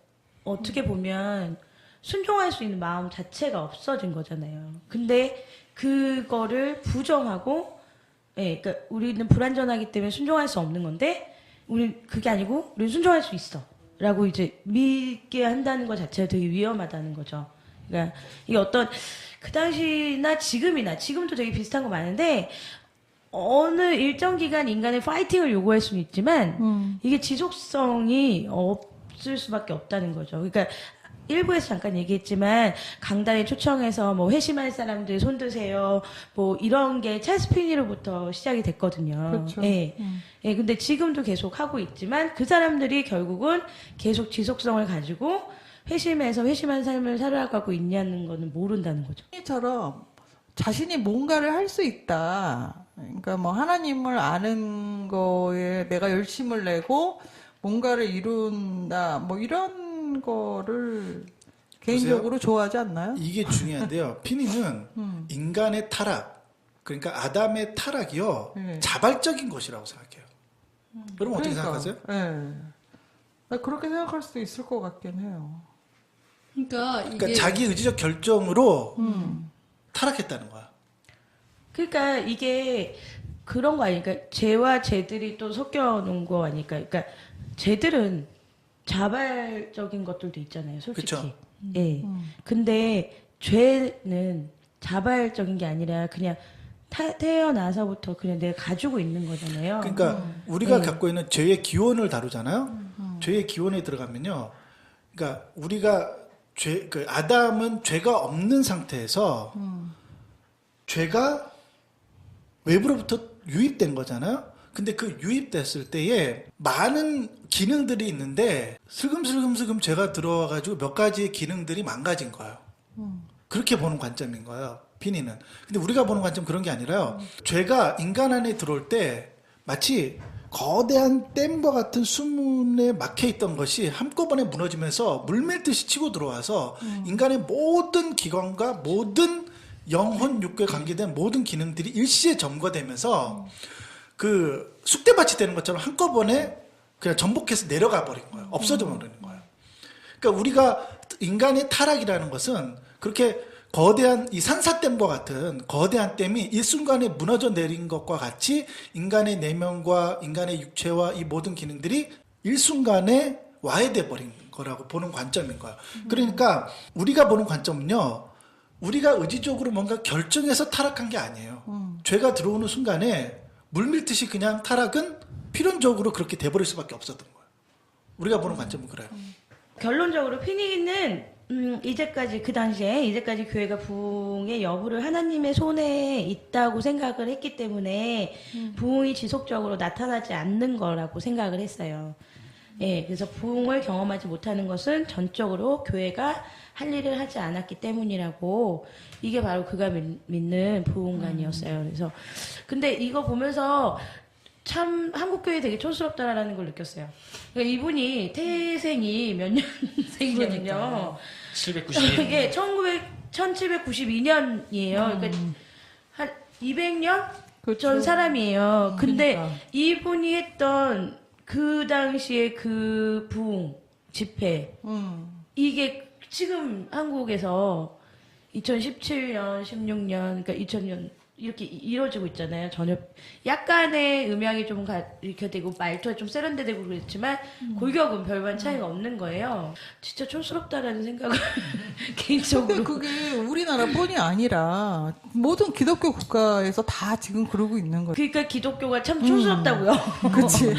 어떻게 보면 순종할 수 있는 마음 자체가 없어진 거잖아요. 근데 그거를 부정하고, 예, 그러니까 우리는 불완전하기 때문에 순종할 수 없는 건데, 우리는 그게 아니고, 우리는 순종할 수 있어. 라고 이제 믿게 한다는 것 자체가 되게 위험하다는 거죠. 그러니까 이게 어떤, 그 당시나 지금도 되게 비슷한 거 많은데, 어느 일정 기간 인간의 파이팅을 요구할 수는 있지만, 이게 지속성이 없을 수밖에 없다는 거죠. 그러니까, 일부에서 잠깐 얘기했지만 강단에 초청해서 뭐 회심할 사람들 손 드세요 뭐 이런 게 찰스 피니로부터 시작이 됐거든요. 그렇죠. 예. 예, 근데 지금도 계속 하고 있지만 그 사람들이 결국은 계속 지속성을 가지고 회심해서 회심한 삶을 살아가고 있냐는 거는 모른다는 거죠. 처럼 자신이 뭔가를 할 수 있다. 그러니까 뭐 하나님을 아는 거에 내가 열심을 내고 뭔가를 이룬다. 뭐 이런 거를 개인적으로 좋아하지 않나요? 이게 중요한데요. 피니는 인간의 타락, 그러니까 아담의 타락이요. 네. 자발적인 것이라고 생각해요. 여러분 어떻게 생각하세요? 네. 나 그렇게 생각할 수도 있을 것 같긴 해요. 그러니까 그러니까 이게 자기 의지적 결정으로 타락했다는 거야. 그러니까 이게 그런 거 아닐까? 죄와 죄들이 또 섞여 놓은 거 아닐까? 그러니까 죄들은 자발적인 것들도 있잖아요, 솔직히. 그쵸. 예. 근데 죄는 자발적인 게 아니라 그냥 태어나서부터 그냥 내가 가지고 있는 거잖아요. 그러니까 우리가 네. 갖고 있는 죄의 기원을 다루잖아요. 죄의 기원에 들어가면요. 그러니까 우리가 그 아담은 죄가 없는 상태에서 죄가 외부로부터 유입된 거잖아요. 근데 그 유입됐을 때에 많은 기능들이 있는데 슬금슬금 죄가 들어와가지고 몇 가지의 기능들이 망가진 거예요. 그렇게 보는 관점인 거예요. 피니는. 근데 우리가 보는 관점 그런 게 아니라요. 죄가 인간 안에 들어올 때 마치 거대한 댐과 같은 수문에 막혀 있던 것이 한꺼번에 무너지면서 물밀듯이 치고 들어와서 인간의 모든 기관과 모든 영혼 육구에 관계된 모든 기능들이 일시에 점거되면서 그 쑥대밭이 되는 것처럼 한꺼번에 그냥 전복해서 내려가 버린 거예요. 없어져 버리는 거예요. 그러니까 우리가 인간의 타락이라는 것은 그렇게 거대한 이 산사댐과 같은 거대한 댐이 일순간에 무너져 내린 것과 같이 인간의 내면과 인간의 육체와 이 모든 기능들이 일순간에 와해돼 버린 거라고 보는 관점인 거예요. 그러니까 우리가 보는 관점은요. 우리가 의지적으로 뭔가 결정해서 타락한 게 아니에요. 죄가 들어오는 순간에 물밀듯이 그냥 타락은 필연적으로 그렇게 돼버릴 수밖에 없었던 거예요. 우리가 보는 관점은 그래요. 결론적으로 피니는 이제까지 그 당시에 이제까지 교회가 부흥의 여부를 하나님의 손에 있다고 생각을 했기 때문에 부흥이 지속적으로 나타나지 않는 거라고 생각을 했어요. 예, 그래서 부흥을 경험하지 못하는 것은 전적으로 교회가 할 일을 하지 않았기 때문이라고 이게 바로 그가 믿는 부흥관이었어요. 그래서 근데 이거 보면서 참 한국교회 되게 촌스럽다라는 걸 느꼈어요. 그러니까 이분이 태생이 몇 년생이거든요. 792년. 이게 1792년이에요. 그러니까 한 200년 그렇죠. 전 사람이에요. 근데 그러니까. 이분이 했던 그 당시에 그 부흥 집회 이게 지금 한국에서 2017년, 16년, 그러니까 2000년 이렇게 이루어지고 있잖아요. 전혀 약간의 음향이 좀 이렇게 되고 말투가 좀 세련되고 그랬지만 골격은 별반 차이가 없는 거예요. 진짜 촌스럽다라는 생각을 개인적으로. 그게 우리나라뿐이 아니라 모든 기독교 국가에서 다 지금 그러고 있는 거예요. 그러니까 기독교가 참 촌스럽다고요. 그치.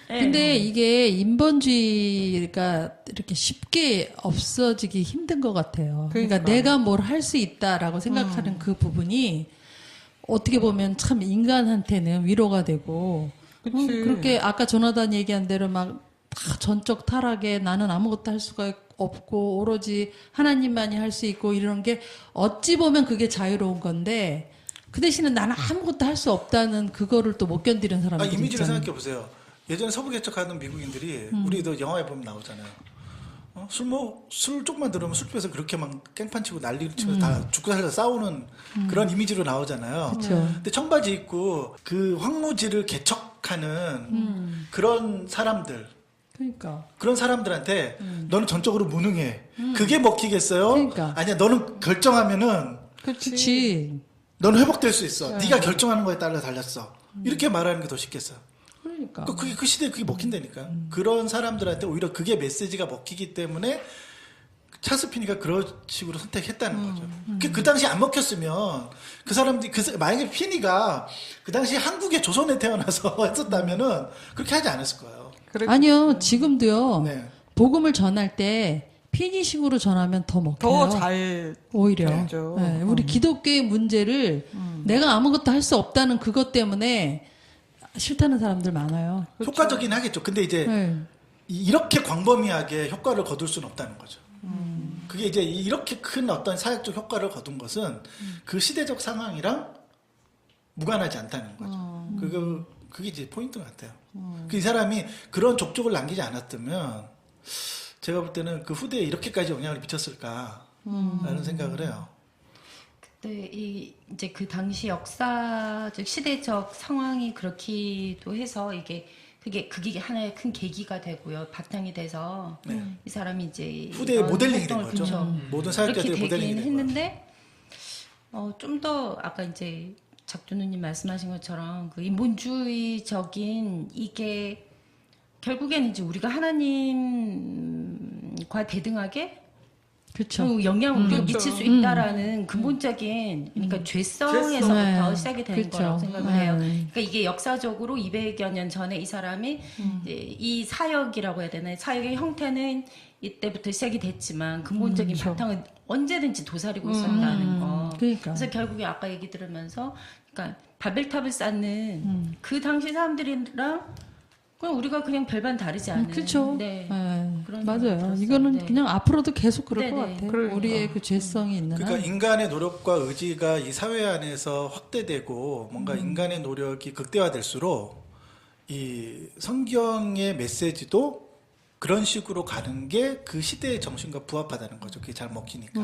네. 근데 이게 인본주의가 이렇게 쉽게 없어지기 힘든 것 같아요. 그러니까 내가 뭘 할 수 있다라고 생각하는 그 부분이 어떻게 보면 참 인간한테는 위로가 되고 그치. 그렇게 아까 조나단 얘기한 대로 막 다 전적 타락에 나는 아무것도 할 수가 없고 오로지 하나님만이 할 수 있고 이런 게 어찌 보면 그게 자유로운 건데 그 대신에 나는 아무것도 할 수 없다는 그거를 또 못 견디는 사람들이 이미지를 있잖아요. 생각해 보세요. 예전에 서부 개척하는 미국인들이 우리도 영화에 보면 나오잖아요. 술 조금만 들으면 술집에서 그렇게 막 깽판 치고 난리를 치면서 다 죽고 살려 싸우는 그런 이미지로 나오잖아요. 그쵸. 근데 청바지 입고 그 황무지를 개척하는 그런 사람들, 그러니까. 그런 사람들한테 너는 전적으로 무능해. 그게 먹히겠어요? 그러니까. 아니야, 너는 결정하면 그치. 너는 회복될 수 있어. 네가 결정하는 거에 따라 달렸어. 이렇게 말하는 게 더 쉽겠어. 그러니까. 그게 그 시대에 그게 먹힌다니까. 그런 사람들한테 오히려 그게 메시지가 먹히기 때문에 찰스 피니가 그런 식으로 선택했다는 거죠. 그 당시 안 먹혔으면 그 사람들이 만약에 피니가 그 당시 한국에 조선에 태어나서 했었다면은 그렇게 하지 않았을 거예요. 아니요, 지금도요. 네. 복음을 전할 때 피니식으로 전하면 더 먹혀요. 더 잘 오히려. 되죠. 네, 우리 기독교의 문제를 내가 아무것도 할 수 없다는 그것 때문에 싫다는 사람들 많아요. 효과적이긴 하겠죠. 근데 이제 네. 이렇게 광범위하게 효과를 거둘 수는 없다는 거죠. 그게 이제 이렇게 큰 어떤 사회적 효과를 거둔 것은 그 시대적 상황이랑 무관하지 않다는 거죠. 그게 이제 포인트 같아요. 이 사람이 그런 족적을 남기지 않았다면 제가 볼 때는 그 후대에 이렇게까지 영향을 미쳤을까라는 생각을 해요. 네, 이제 그 당시 역사적 시대적 상황이 그렇기도 해서 그게 하나의 큰 계기가 되고요. 바탕이 돼서 네. 이 사람이 이제 후대의 이런 모델링이 된 활동을, 거죠. 그쵸. 모든 그렇게 사역자들의 모델링이 되긴 된 거예요. 했는데 좀 더 아까 이제 작두누님 말씀하신 것처럼 그 인본주의적인 이게 결국에는 이제 우리가 하나님과 대등하게 그렇죠. 영향을 우리가 미칠 수 있다라는 근본적인 그러니까 죄성에서부터 네. 시작이 되는 그쵸. 거라고 생각을 네. 해요. 그러니까 이게 역사적으로 200여 년 전에 이 사람이 이제 이 사역이라고 해야 되나요? 사역의 형태는 이때부터 시작이 됐지만 근본적인 바탕은 언제든지 도사리고 있었다는 거. 그러니까. 그래서 결국에 아까 얘기 들으면서 그러니까 바벨탑을 쌓는 그 당시 사람들이랑 그냥 우리가 그냥 별반 다르지 않은. 그렇죠. 네. 맞아요. 그런 생각이 들었어요. 이거는 네. 그냥 앞으로도 계속 그럴 것 네네. 같아요. 그러니까. 우리의 그 죄성이 있는 그러니까 한. 인간의 노력과 의지가 이 사회 안에서 확대되고 뭔가 인간의 노력이 극대화될수록 이 성경의 메시지도 그런 식으로 가는 게 그 시대의 정신과 부합하다는 거죠. 그게 잘 먹히니까.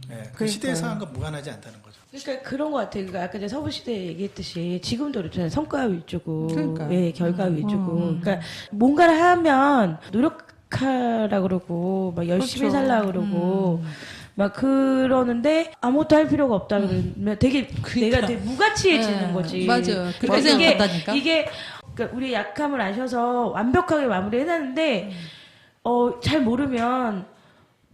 네, 그 시대의 상황과 무관하지 않다는 거죠. 그러니까 그런 것 같아요. 그러니까 아까 제가 서부 시대 얘기했듯이 지금도 그렇잖아요. 성과 위주고, 그러니까요. 예, 결과 위주고. 그러니까 뭔가를 하면 노력하라 그러고, 막 열심히 그렇죠. 살라 그러고, 막 그러는데 아무것도 할 필요가 없다 그러면 되게 내가 되게 무가치해지는 네, 거지. 맞아요. 그렇게 그러니까 생각한다니까. 이게 그러니까 우리 약함을 아셔서 완벽하게 마무리해놨는데 잘 모르면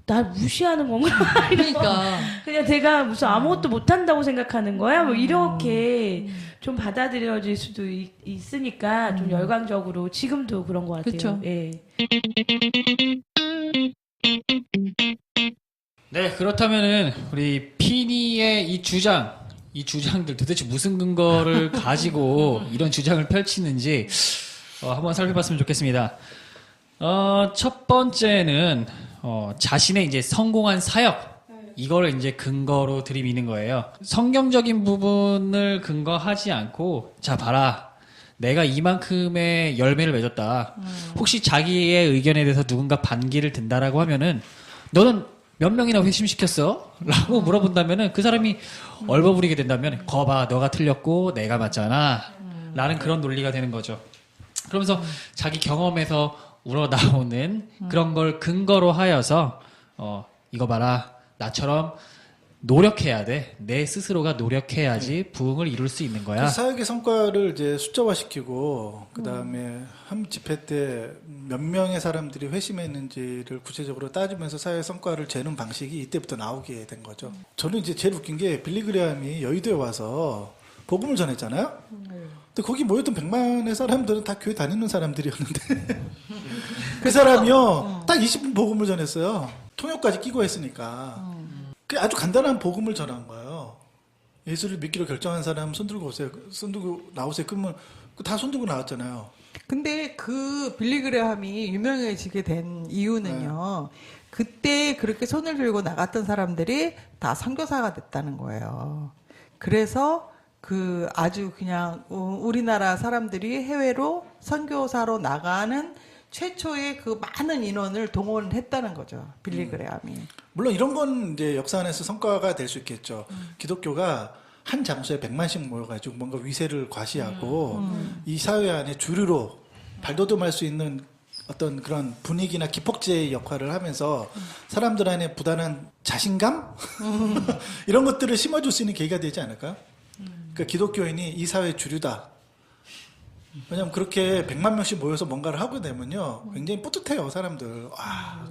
날 무시하는 건가? 그러니까. 그냥 제가 무슨 아무것도 못한다고 생각하는 거야? 뭐 이렇게 좀 받아들여질 수도 있으니까 좀 열광적으로 지금도 그런 것 같아요. 그쵸. 예. 네, 그렇다면은 우리 피니의 이 주장들 도대체 무슨 근거를 가지고 이런 주장을 펼치는지 한번 살펴봤으면 좋겠습니다. 첫 번째는 자신의 이제 성공한 사역 이거를 이제 근거로 들이미는 거예요. 성경적인 부분을 근거하지 않고 자 봐라. 내가 이만큼의 열매를 맺었다. 혹시 자기의 의견에 대해서 누군가 반기를 든다라고 하면은 너는 몇 명이나 회심시켰어? 라고 물어본다면은 그 사람이 얼버무리게 된다면 거봐 너가 틀렸고 내가 맞잖아 라는 그런 논리가 되는 거죠. 그러면서 자기 경험에서 우러나오는 그런 걸 근거로 하여서 이거 봐라 나처럼 노력해야 돼. 내 스스로가 노력해야지 부흥을 이룰 수 있는 거야. 그 사역의 성과를 이제 숫자화시키고 그 다음에 한 집회 때 몇 명의 사람들이 회심했는지를 구체적으로 따지면서 사역의 성과를 재는 방식이 이때부터 나오게 된 거죠. 저는 이제 제일 웃긴 게 빌리 그레함이 여의도에 와서 복음을 전했잖아요. 근데 거기 모였던 100만의 사람들은 다 교회 다니는 사람들이었는데 그 사람이요 딱 20분 복음을 전했어요. 통역까지 끼고 했으니까. 그 아주 간단한 복음을 전한 거예요. 예수를 믿기로 결정한 사람 손 들고 오세요. 손 들고 나오세요. 그러면 다 손 들고 나왔잖아요. 근데 그 빌리 그레함이 유명해지게 된 이유는요. 그때 그렇게 손을 들고 나갔던 사람들이 다 선교사가 됐다는 거예요. 그래서 그 아주 그냥 우리나라 사람들이 해외로 선교사로 나가는 최초의 그 많은 인원을 동원했다는 거죠. 빌리 그레함이. 물론 이런 건 이제 역사 안에서 성과가 될 수 있겠죠. 기독교가 한 장소에 100만씩 모여가지고 뭔가 위세를 과시하고 이 사회 안에 주류로 발돋움할 수 있는 어떤 그런 분위기나 기폭제의 역할을 하면서 사람들 안에 부단한 자신감? 이런 것들을 심어줄 수 있는 계기가 되지 않을까? 그러니까 기독교인이 이 사회의 주류다. 왜냐면 그렇게 100만 명씩 모여서 뭔가를 하게 되면요. 굉장히 뿌듯해요, 사람들. 와,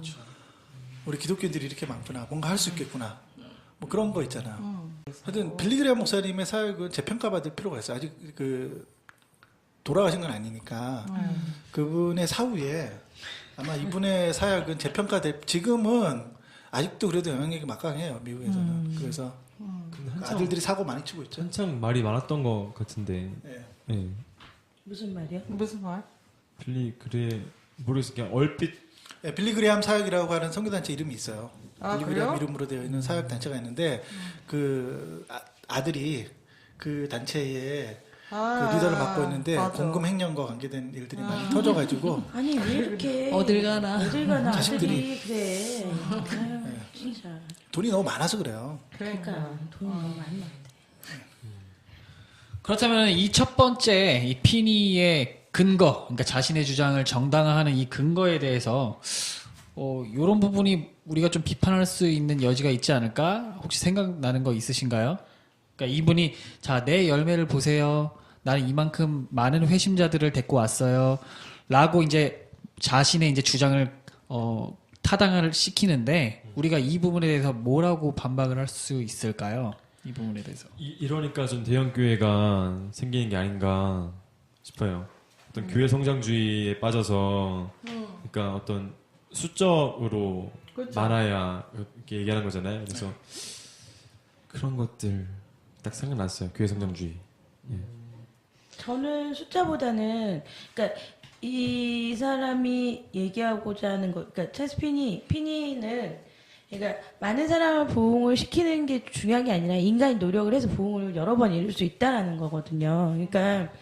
우리 기독교인들이 이렇게 많구나. 뭔가 할 수 있겠구나. 뭐 그런 거 있잖아요. 하여튼 빌리 그레함 목사님의 사역은 재평가받을 필요가 있어요. 아직 돌아가신 건 아니니까. 그분의 사후에 아마 이분의 사역은 재평가될, 지금은 아직도 그래도 영향력이 막강해요, 미국에서는. 그래서 아들들이 사고 많이 치고 있죠. 한창 말이 많았던 것 같은데. 네. 네. 무슨 말이야? 무슨 말? 빌리 그래 모르겠어 그냥 얼핏. 네, 빌리 그레함 사역이라고 하는 선교단체 이름이 있어요. 아, 빌리 그레함 그래요? 이름으로 되어 있는 사역단체가 있는데 그 아들이 그 단체에 그 리더를 맡고 있는데 맞아. 공금 횡령과 관계된 일들이 많이 터져가지고 아니 왜 이렇게 어딜 가나. 어딜 가나 자식들이. 아들이 그래. 아유, 진짜. 돈이 너무 많아서 그래요. 그러니까 돈이 너무 많이 나는데. 그렇다면 이 첫 번째 이 피니의 근거, 그러니까 자신의 주장을 정당화하는 이 근거에 대해서 이런 부분이 우리가 좀 비판할 수 있는 여지가 있지 않을까? 혹시 생각나는 거 있으신가요? 그러니까 이분이 자, 내 열매를 보세요. 나는 이만큼 많은 회심자들을 데리고 왔어요. 라고 이제 자신의 이제 주장을 타당을 시키는데 우리가 이 부분에 대해서 뭐라고 반박을 할 수 있을까요? 이 부분에 대해서. 이러니까 좀 대형 교회가 생기는 게 아닌가 싶어요. 어떤 교회 성장주의에 빠져서 그러니까 어떤 수적으로 그렇죠. 많아야 이렇게 얘기하는 거잖아요. 그래서 그런 것들 딱 생각났어요. 교회 성장주의. 예. 저는 숫자보다는 그러니까 이 사람이 얘기하고자 하는 거, 그러니까 찰스 피니는 그러니까 많은 사람을 부흥을 시키는 게 중요한 게 아니라 인간이 노력을 해서 부흥을 여러 번 이룰 수 있다라는 거거든요. 그러니까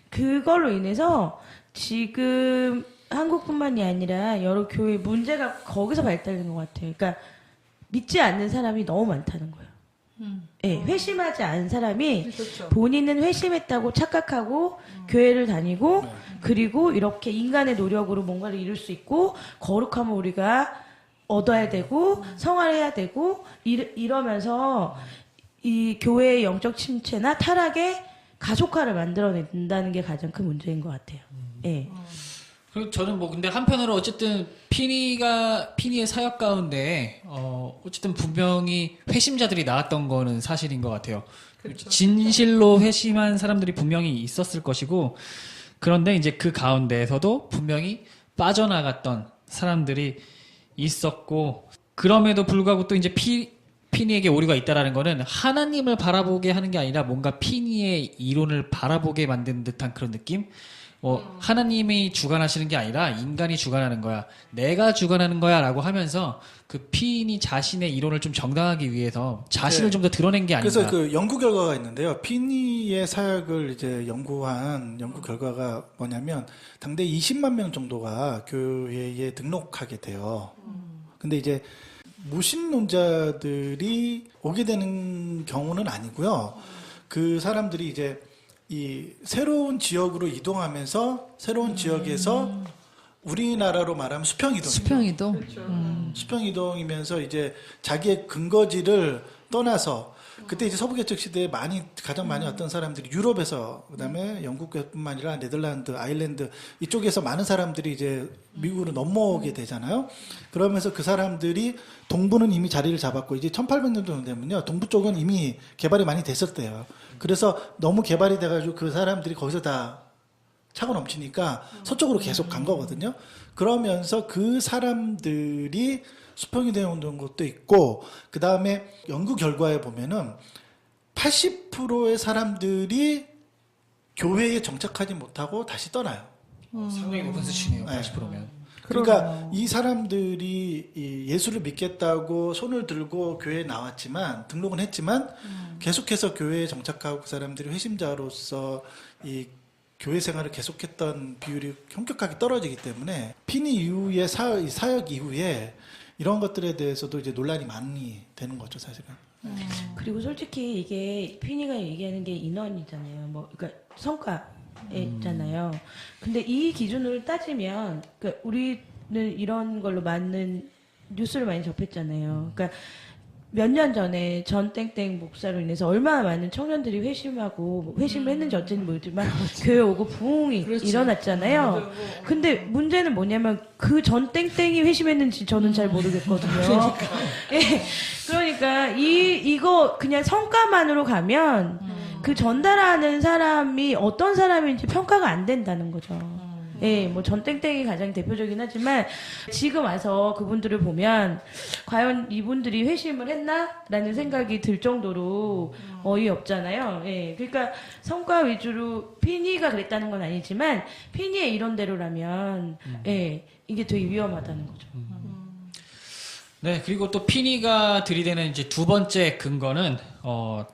그걸로 인해서 지금 한국뿐만이 아니라 여러 교회 문제가 거기서 발달된 것 같아요. 그러니까 믿지 않는 사람이 너무 많다는 거예요. 네, 회심하지 않은 사람이 그렇죠. 본인은 회심했다고 착각하고 교회를 다니고 그리고 이렇게 인간의 노력으로 뭔가를 이룰 수 있고 거룩함을 우리가 얻어야 되고 성화해야 되고 이러면서 이 교회의 영적 침체나 타락의 가속화를 만들어낸다는 게 가장 큰 문제인 것 같아요. 예. 그리고 저는 뭐 근데 한편으로 어쨌든 피니의 사역 가운데 어쨌든 분명히 회심자들이 나왔던 거는 사실인 것 같아요. 그렇죠. 진실로 회심한 사람들이 분명히 있었을 것이고 그런데 이제 그 가운데에서도 분명히 빠져나갔던 사람들이 있었고 그럼에도 불구하고 또 이제 피니에게 오류가 있다라는 거는 하나님을 바라보게 하는 게 아니라 뭔가 피니의 이론을 바라보게 만드는 듯한 그런 느낌? 하나님이 주관하시는 게 아니라 인간이 주관하는 거야. 내가 주관하는 거야 라고 하면서 그 피니 자신의 이론을 좀 정당하기 위해서 자신을 네. 좀 더 드러낸 게 아닌가. 그래서 그 연구 결과가 있는데요. 피니의 사역을 이제 연구한 연구 결과가 뭐냐면 당대 20만 명 정도가 교회에 등록하게 돼요. 근데 이제 무신론자들이 오게 되는 경우는 아니고요. 그 사람들이 이제 이 새로운 지역으로 이동하면서 새로운 지역에서 우리나라로 말하면 수평이동. 수평이동이면서 이제 자기의 근거지를 떠나서 그때 이제 서부개척 시대에 가장 많이 왔던 사람들이 유럽에서 그다음에 영국뿐만 아니라 네덜란드, 아일랜드 이쪽에서 많은 사람들이 이제 미국으로 넘어오게 되잖아요. 그러면서 그 사람들이 동부는 이미 자리를 잡았고 이제 1800년 정도 되면요. 동부 쪽은 이미 개발이 많이 됐었대요. 그래서 너무 개발이 돼가지고 그 사람들이 거기서 다 차고 넘치니까 서쪽으로 계속 간 거거든요. 그러면서 그 사람들이 수평이 되어 온 것도 있고 그 다음에 연구 결과에 보면은 80%의 사람들이 교회에 정착하지 못하고 다시 떠나요. 상당히 높은 수준이에요. 네. 80%면. 그러니까 이 사람들이 이 예수를 믿겠다고 손을 들고 교회에 나왔지만 등록은 했지만 계속해서 교회에 정착하고 그 사람들이 회심자로서 이 교회 생활을 계속했던 비율이 현격하게 떨어지기 때문에 피니 이후의 사역 이후에 이런 것들에 대해서도 이제 논란이 많이 되는 거죠, 사실은. 그리고 솔직히 이게 피니가 얘기하는 게 인원이잖아요. 그러니까 성과에 있잖아요. 근데 이 기준으로 따지면, 그러니까 우리는 이런 걸로 많은 뉴스를 많이 접했잖아요. 그러니까 몇 년 전에 전 땡땡 목사로 인해서 얼마나 많은 청년들이 회심하고 회심을 했는지 어쨌든 모르지만 교회 오고 부흥이 일어났잖아요. 근데 문제는 뭐냐면 그 전 땡땡이 회심했는지 저는 잘 모르겠거든요. 예, 그러니까 이거 그냥 성과만으로 가면 그 전달하는 사람이 어떤 사람인지 평가가 안 된다는 거죠. 예, 뭐 전땡땡이 가장 대표적이긴 하지만 지금 와서 그분들을 보면 과연 이분들이 회심을 했나라는 생각이 들 정도로 어이없잖아요. 예, 그러니까 성과 위주로 피니가 그랬다는 건 아니지만 피니의 이론대로라면 예, 이게 되게 위험하다는 거죠. 네, 그리고 또 피니가 들이대는 이제 두 번째 근거는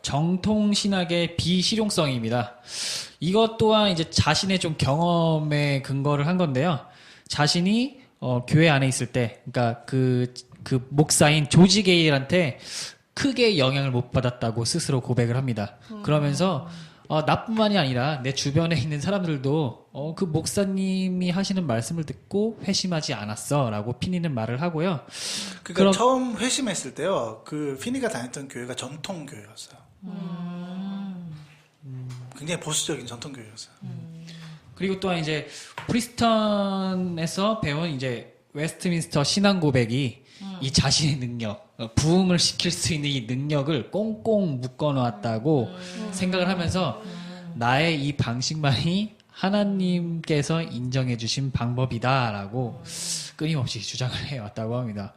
정통 신학의 비실용성입니다. 이것 또한 이제 자신의 좀 경험에 근거를 한 건데요. 자신이 교회 안에 있을 때, 그러니까 그 목사인 조지 게일한테 크게 영향을 못 받았다고 스스로 고백을 합니다. 그러면서 나뿐만이 아니라 내 주변에 있는 사람들도 그 목사님이 하시는 말씀을 듣고 회심하지 않았어라고 피니는 말을 하고요. 그러니까 처음 회심했을 때요. 그 피니가 다녔던 교회가 전통 교회였어요. 굉장히 보수적인 전통 교회였어요. 그리고 또한 이제 프리스턴에서 배운 이제 웨스트민스터 신앙 고백이 이 자신의 능력, 부흥을 시킬 수 있는 이 능력을 꽁꽁 묶어놓았다고 생각을 하면서 나의 이 방식만이 하나님께서 인정해주신 방법이다라고 끊임없이 주장을 해왔다고 합니다.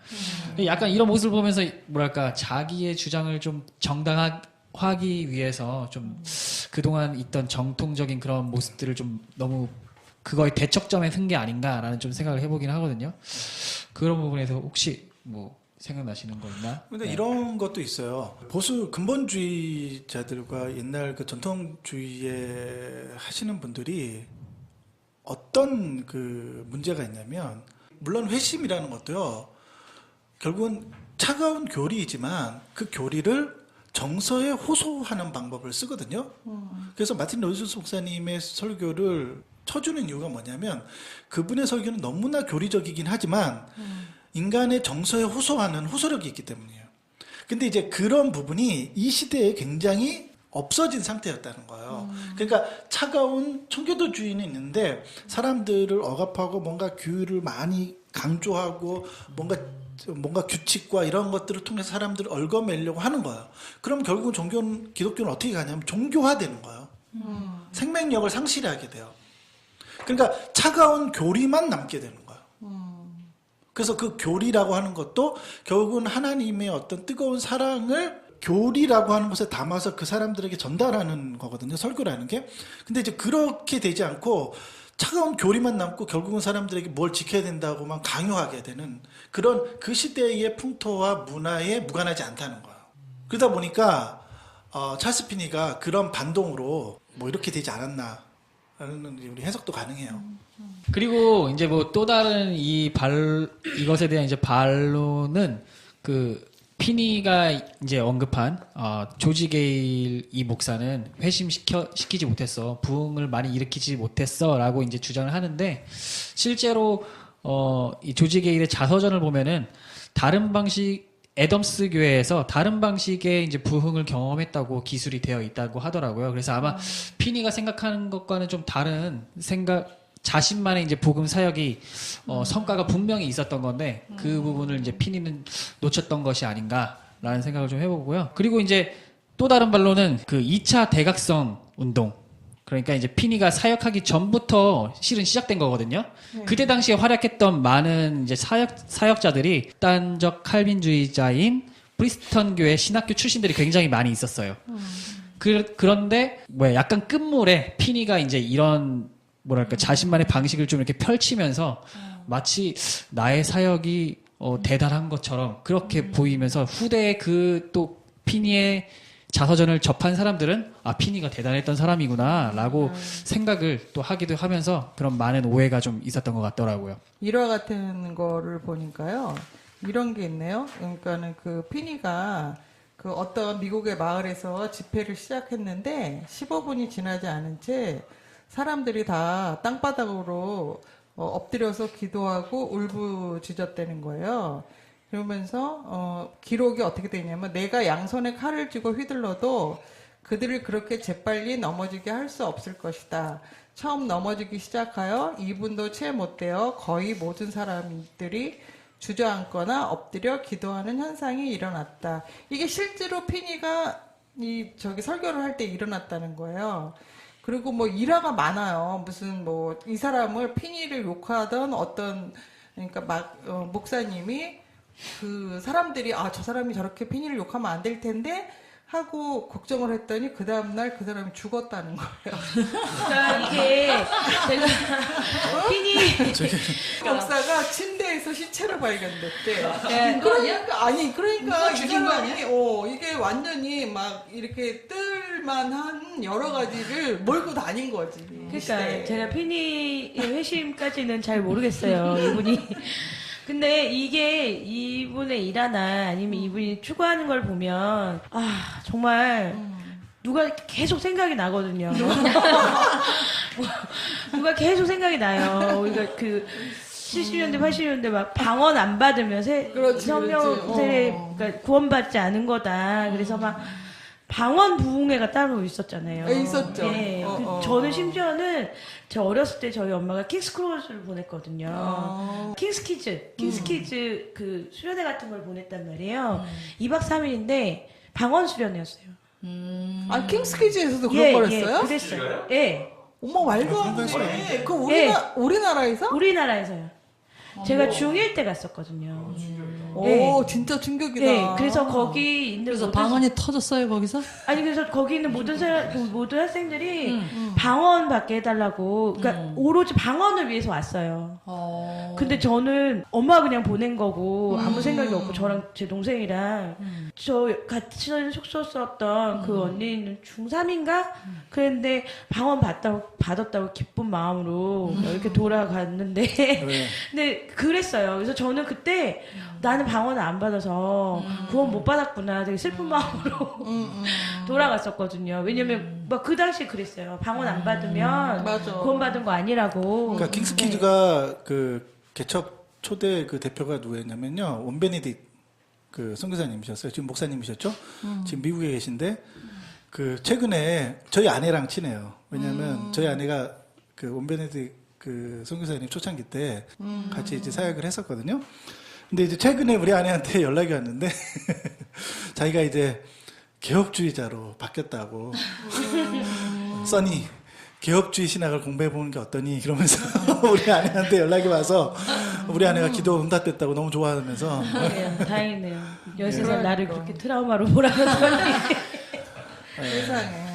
약간 이런 모습을 보면서 뭐랄까 자기의 주장을 좀 정당화하기 위해서 좀 그동안 있던 정통적인 그런 모습들을 좀 너무 그거의 대척점에 선 게 아닌가라는 좀 생각을 해보긴 하거든요. 그런 부분에서 혹시 뭐 생각나시는 거 있나? 근데 네. 이런 것도 있어요. 보수 근본주의자들과 옛날 그 전통주의에 하시는 분들이 어떤 그 문제가 있냐면, 물론 회심이라는 것도요, 결국은 차가운 교리이지만 그 교리를 정서에 호소하는 방법을 쓰거든요. 그래서 마틴 로이스 목사님의 설교를 쳐주는 이유가 뭐냐면, 그분의 설교는 너무나 교리적이긴 하지만 인간의 정서에 호소하는 호소력이 있기 때문이에요. 근데 이제 그런 부분이 이 시대에 굉장히 없어진 상태였다는 거예요. 그러니까 차가운 청교도주의는 있는데 사람들을 억압하고 뭔가 규율을 많이 강조하고 뭔가 규칙과 이런 것들을 통해서 사람들을 얽어매려고 하는 거예요. 그럼 결국은 기독교는 어떻게 가냐면 종교화되는 거예요. 생명력을 상실하게 돼요. 그러니까 차가운 교리만 남게 되는 거예요. 그래서 그 교리라고 하는 것도 결국은 하나님의 어떤 뜨거운 사랑을 교리라고 하는 것에 담아서 그 사람들에게 전달하는 거거든요. 설교라는 게. 근데 이제 그렇게 되지 않고 차가운 교리만 남고 결국은 사람들에게 뭘 지켜야 된다고만 강요하게 되는 그런 그 시대의 풍토와 문화에 무관하지 않다는 거예요. 그러다 보니까 찰스 피니가 그런 반동으로 뭐 이렇게 되지 않았나 라는 우리 해석도 가능해요. 그리고 이제 뭐 또 다른 이것에 대한 이제 반론은 그 피니가 이제 언급한 조지 게일 이 목사는 회심시키지 못했어, 부흥을 많이 일으키지 못했어라고 이제 주장을 하는데, 실제로 이 조지 게일의 자서전을 보면은 다른 방식 애덤스 교회에서 다른 방식의 이제 부흥을 경험했다고 기술이 되어 있다고 하더라고요. 그래서 아마 피니가 생각하는 것과는 좀 다른 자신만의 이제 복음 사역이 성과가 분명히 있었던 건데 그 부분을 이제 피니는 놓쳤던 것이 아닌가라는 생각을 좀 해보고요. 그리고 이제 또 다른 반론은 그 2차 대각성 운동, 그러니까 이제 피니가 사역하기 전부터 실은 시작된 거거든요. 그때 당시에 활약했던 많은 이제 사역자들이 극단적 칼빈주의자인 프리스턴 교회 신학교 출신들이 굉장히 많이 있었어요. 그런데 약간 끝물에 피니가 이제 이런 뭐랄까 자신만의 방식을 좀 이렇게 펼치면서 마치 나의 사역이 대단한 것처럼 그렇게 보이면서 후대에 그 또 피니의 자서전을 접한 사람들은 피니가 대단했던 사람이구나라고 생각을 또 하기도 하면서 그런 많은 오해가 좀 있었던 것 같더라고요. 일화 같은 거를 보니까요, 이런 게 있네요. 그러니까는 그 피니가 그 어떤 미국의 마을에서 집회를 시작했는데 15분이 지나지 않은 채 사람들이 다 땅바닥으로 엎드려서 기도하고 울부짖었다는 거예요. 그러면서 기록이 어떻게 되냐면, 내가 양손에 칼을 쥐고 휘둘러도 그들을 그렇게 재빨리 넘어지게 할 수 없을 것이다. 처음 넘어지기 시작하여 2분도 채 못 되어 거의 모든 사람들이 주저앉거나 엎드려 기도하는 현상이 일어났다. 이게 실제로 피니가 설교를 할 때 일어났다는 거예요. 그리고 뭐 일화가 많아요. 무슨 뭐 이 사람을 피니를 욕하던 어떤, 그러니까 목사님이 그 사람들이 저 사람이 저렇게 피니를 욕하면 안 될 텐데 하고 걱정을 했더니 그 다음날 그 사람이 죽었다는 거예요. 그러니까 이게 제가 피니 목사가 침대에서 시체로 발견됐대. 네, 그러니까 이 죽인 거 사람이 이게 완전히 막 이렇게 뜰만한 여러 가지를 몰고 다닌 거지. 그러니까 제가 피니의 회심까지는 잘 모르겠어요, 이분이. 근데 이게 이분의 일화나 아니면 이분이 추구하는 걸 보면 정말 누가 계속 생각이 나거든요. 누가 계속 생각이 나요. 우리가 그 70년대 80년대 막 방언 안 받으면 성령 세례 그러니까 구원받지 않은 거다. 그래서 막 방언 부흥회가 따로 있었잖아요. 있었죠. 네. 저는 심지어는 저 어렸을 때 저희 엄마가 킹스 크로스를 보냈거든요. 킹스 키즈 그 수련회 같은 걸 보냈단 말이에요. 2박 3일인데 방언 수련회였어요. 킹스 퀴즈에서도 그런 걸 했어요? 그랬어요. 예. 어머, 말도 안 돼. 그 우리나라에서? 우리나라에서요. 제가 중1 때 갔었거든요. 진짜 충격이다. 네, 그래서 거기 있는 그래서 방언이 터졌어요 거기서? 아니 그래서 거기 있는 모든 학생들이 방언 받게 해달라고, 그러니까 오로지 방언을 위해서 왔어요. 근데 저는 엄마가 그냥 보낸 거고 아무 생각이 없고 저랑 제 동생이랑 저 같이 숙소 썼던 그 언니는 중3인가 그랬는데 방언 받았다고 기쁜 마음으로 이렇게 돌아갔는데 근데 그랬어요. 그래서 저는 그때 나는 방언을 안 받아서 구원 못 받았구나 되게 슬픈 마음으로 돌아갔었거든요. 왜냐면 막 그 당시에 그랬어요. 방언 안 받으면 구원 받은 거 아니라고. 그러니까 킹스키즈가 그 개척 초대 그 대표가 누구였냐면요, 원 베네딕 그 선교사님이셨어요. 지금 목사님이셨죠. 지금 미국에 계신데 그 최근에 저희 아내랑 친해요. 왜냐하면 저희 아내가 그 원 베네딕 그 선교사님 초창기 때 같이 이제 사역을 했었거든요. 근데 이제 최근에 우리 아내한테 연락이 왔는데 자기가 이제 개혁주의자로 바뀌었다고 써니 개혁주의 신학을 공부해보는 게 어떠니? 그러면서 우리 아내한테 연락이 와서 우리 아내가 기도 응답됐다고 너무 좋아하면서 다행이네요. 13살 나를 그렇게 트라우마로 몰아가더니. 세상에.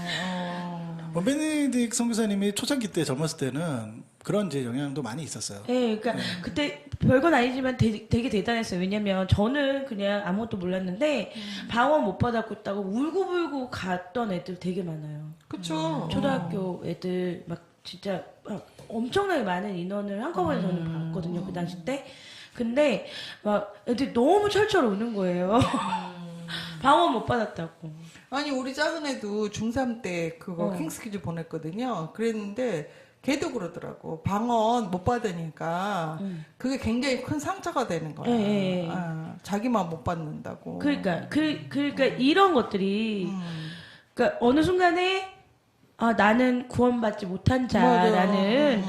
베네딕 선교사님이 초창기 때 젊었을 때는 그런 이제 영향도 많이 있었어요. 네, 그러니까 그때 별건 아니지만 되게 대단했어요. 왜냐면 저는 그냥 아무것도 몰랐는데 방언 못 받았고 있다고 울고불고 갔던 애들 되게 많아요. 그쵸. 초등학교 애들 막 진짜 막 엄청나게 많은 인원을 한꺼번에 저는 봤거든요. 그 당시 때. 근데 막 애들이 너무 철철 우는 거예요. 방언 못 받았다고. 아니 우리 작은 애도 중3 때 그거 킹스키즈 보냈거든요. 그랬는데 걔도 그러더라고. 방언 못 받으니까 그게 굉장히 큰 상처가 되는 거야. 예. 자기만 못 받는다고. 그러니까 이런 것들이 그러니까 어느 순간에 나는 구원받지 못한 자라는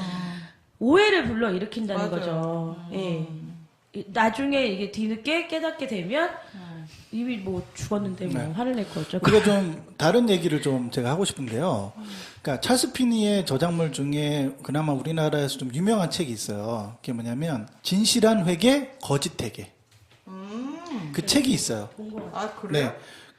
오해를 불러 일으킨다는 맞아요. 거죠. 예. 나중에 이게 뒤늦게 깨닫게 되면 이미 뭐 죽었는데 뭐 네. 화를 낼 거죠. 그리고 좀 다른 얘기를 좀 제가 하고 싶은데요. 그러니까 찰스 피니의 저작물 중에 그나마 우리나라에서 좀 유명한 책이 있어요. 그게 뭐냐면 진실한 회개, 거짓 회개. 그 책이 있어요. 아 그래요? 네.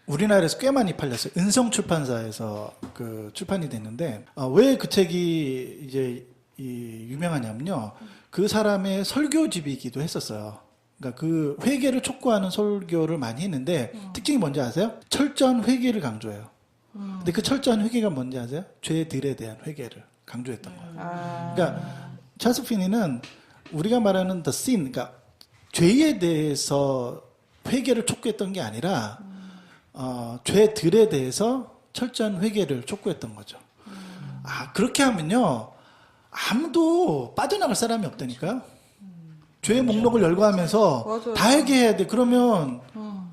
우리나라에서 꽤 많이 팔렸어요. 은성 출판사에서 그 출판이 됐는데 왜 그 책이 이제 유명하냐면요. 그 사람의 설교집이기도 했었어요. 그러니까 그 회개를 촉구하는 설교를 많이 했는데 특징이 뭔지 아세요? 철저한 회개를 강조해요. 근데 그 철저한 회개가 뭔지 아세요? 죄들에 대한 회개를 강조했던 거예요. 그러니까 찰스 피니는 우리가 말하는 the sin, 그러니까 죄에 대해서 회개를 촉구했던 게 아니라 죄들에 대해서 철저한 회개를 촉구했던 거죠. 그렇게 하면요 아무도 빠져나갈 사람이 없다니까요. 죄의 목록을 열거하면서 맞아요. 다 회개해야 돼. 그러면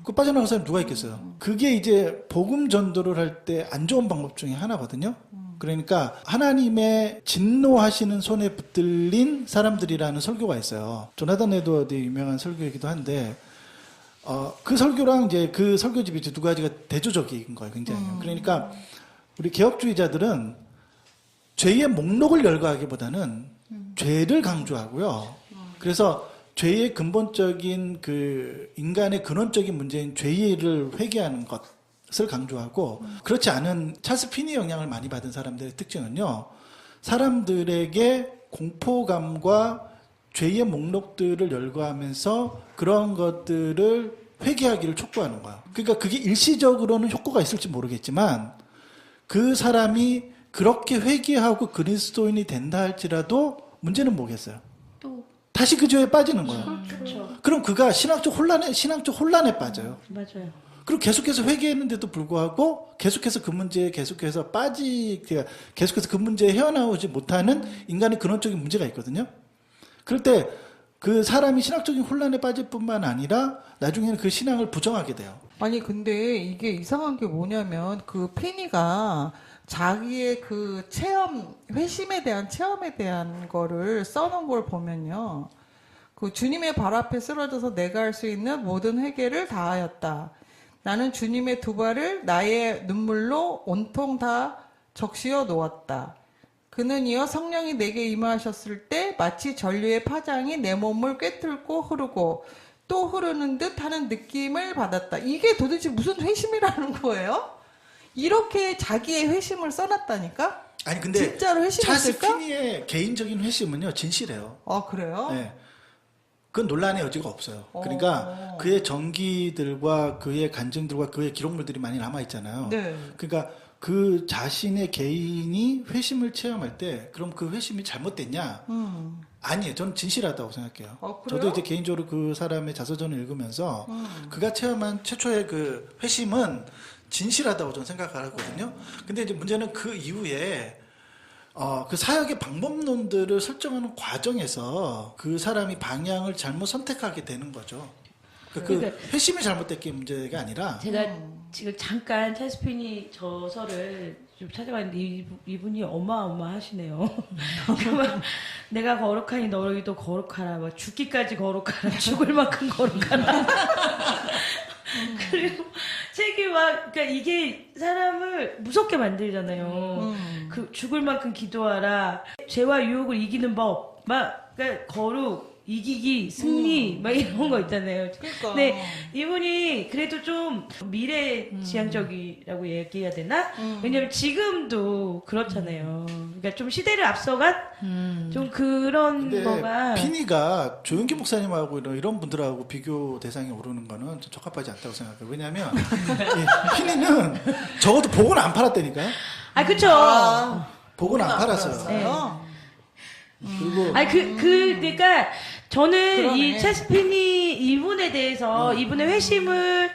그 빠져나갈 사람이 누가 있겠어요? 그게 이제 복음 전도를 할 때 안 좋은 방법 중에 하나거든요. 그러니까 하나님의 진노하시는 손에 붙들린 사람들이라는 설교가 있어요. 조나단 에드워드의 유명한 설교이기도 한데 그 설교랑 이제 그 설교집이 두 가지가 대조적인 거예요, 굉장히. 그러니까 우리 개혁주의자들은 죄의 목록을 열거하기보다는 죄를 강조하고요. 그래서 죄의 근본적인 그 인간의 근원적인 문제인 죄를 회개하는 것을 강조하고 그렇지 않은 찰스 피니 영향을 많이 받은 사람들의 특징은요. 사람들에게 공포감과 죄의 목록들을 열거하면서 그런 것들을 회개하기를 촉구하는 거야. 그러니까 그게 일시적으로는 효과가 있을지 모르겠지만 그 사람이 그렇게 회개하고 그리스도인이 된다 할지라도 문제는 뭐겠어요? 다시 그 죄에 빠지는 거예요. 그렇죠. 그럼 그가 신앙적 혼란에 빠져요. 맞아요. 그리고 계속해서 회개했는데도 불구하고 계속해서 그 문제에 계속해서 그 문제에 헤어나오지 못하는 인간의 근원적인 문제가 있거든요. 그럴 때 그 사람이 신학적인 혼란에 빠질 뿐만 아니라 나중에는 그 신앙을 부정하게 돼요. 아니 근데 이게 이상한 게 뭐냐면 그 피니가 자기의 그 회심에 대한 체험에 대한 거를 써놓은 걸 보면요. 그 주님의 발 앞에 쓰러져서 내가 할 수 있는 모든 회개를 다하였다. 나는 주님의 두 발을 나의 눈물로 온통 다 적시어 놓았다. 그는 이어 성령이 내게 임하셨을 때 마치 전류의 파장이 내 몸을 꿰뚫고 흐르고 또 흐르는 듯 하는 느낌을 받았다. 이게 도대체 무슨 회심이라는 거예요? 이렇게 자기의 회심을 써놨다니까? 아니 근데 진짜로 회심했을까? 찰스 피니의 개인적인 회심은요 진실해요. 그래요? 네. 그건 논란의 여지가 없어요. 그러니까 그의 전기들과 그의 간증들과 그의 기록물들이 많이 남아 있잖아요. 네. 그러니까 그 자신의 개인이 회심을 체험할 때 그럼 그 회심이 잘못됐냐? 아니에요. 저는 진실하다고 생각해요. 그래요? 저도 이제 개인적으로 그 사람의 자서전을 읽으면서 그가 체험한 최초의 그 회심은 진실하다고 저는 생각을 하거든요. 근데 이제 문제는 그 이후에 그 사역의 방법론들을 설정하는 과정에서 그 사람이 방향을 잘못 선택하게 되는 거죠. 그러니까 그 회심이 잘못됐기 문제가 아니라 제가 지금 잠깐 찰스 피니 저서를 좀 찾아봤는데 이분이 어마어마하시네요. 그러면 내가 거룩하니 너희도 거룩하라. 막 죽기까지 거룩하라. 죽을 만큼 거룩하라. 그리고 책이 막 그러니까 이게 사람을 무섭게 만들잖아요. 그 죽을 만큼 기도하라. 죄와 유혹을 이기는 법. 막 그러니까 거룩, 이기기, 승리 막 이런 거 있잖아요. 그러니까. 근데 이분이 그래도 좀 미래지향적이라고 얘기해야 되나? 왜냐면 지금도 그렇잖아요. 그러니까 좀 시대를 앞서간 좀 그런 근데 거가 피니가 조용기 목사님하고 이런 분들하고 비교 대상에 오르는 거는 좀 적합하지 않다고 생각해요. 왜냐하면 이 피니는 적어도 복은 안 팔았다니까요. 그쵸. 복은 안 팔았어요. 알았어요. 그리고 그러니까 저는 그러네. 이 체스핀이 이분에 대해서 이분의 회심을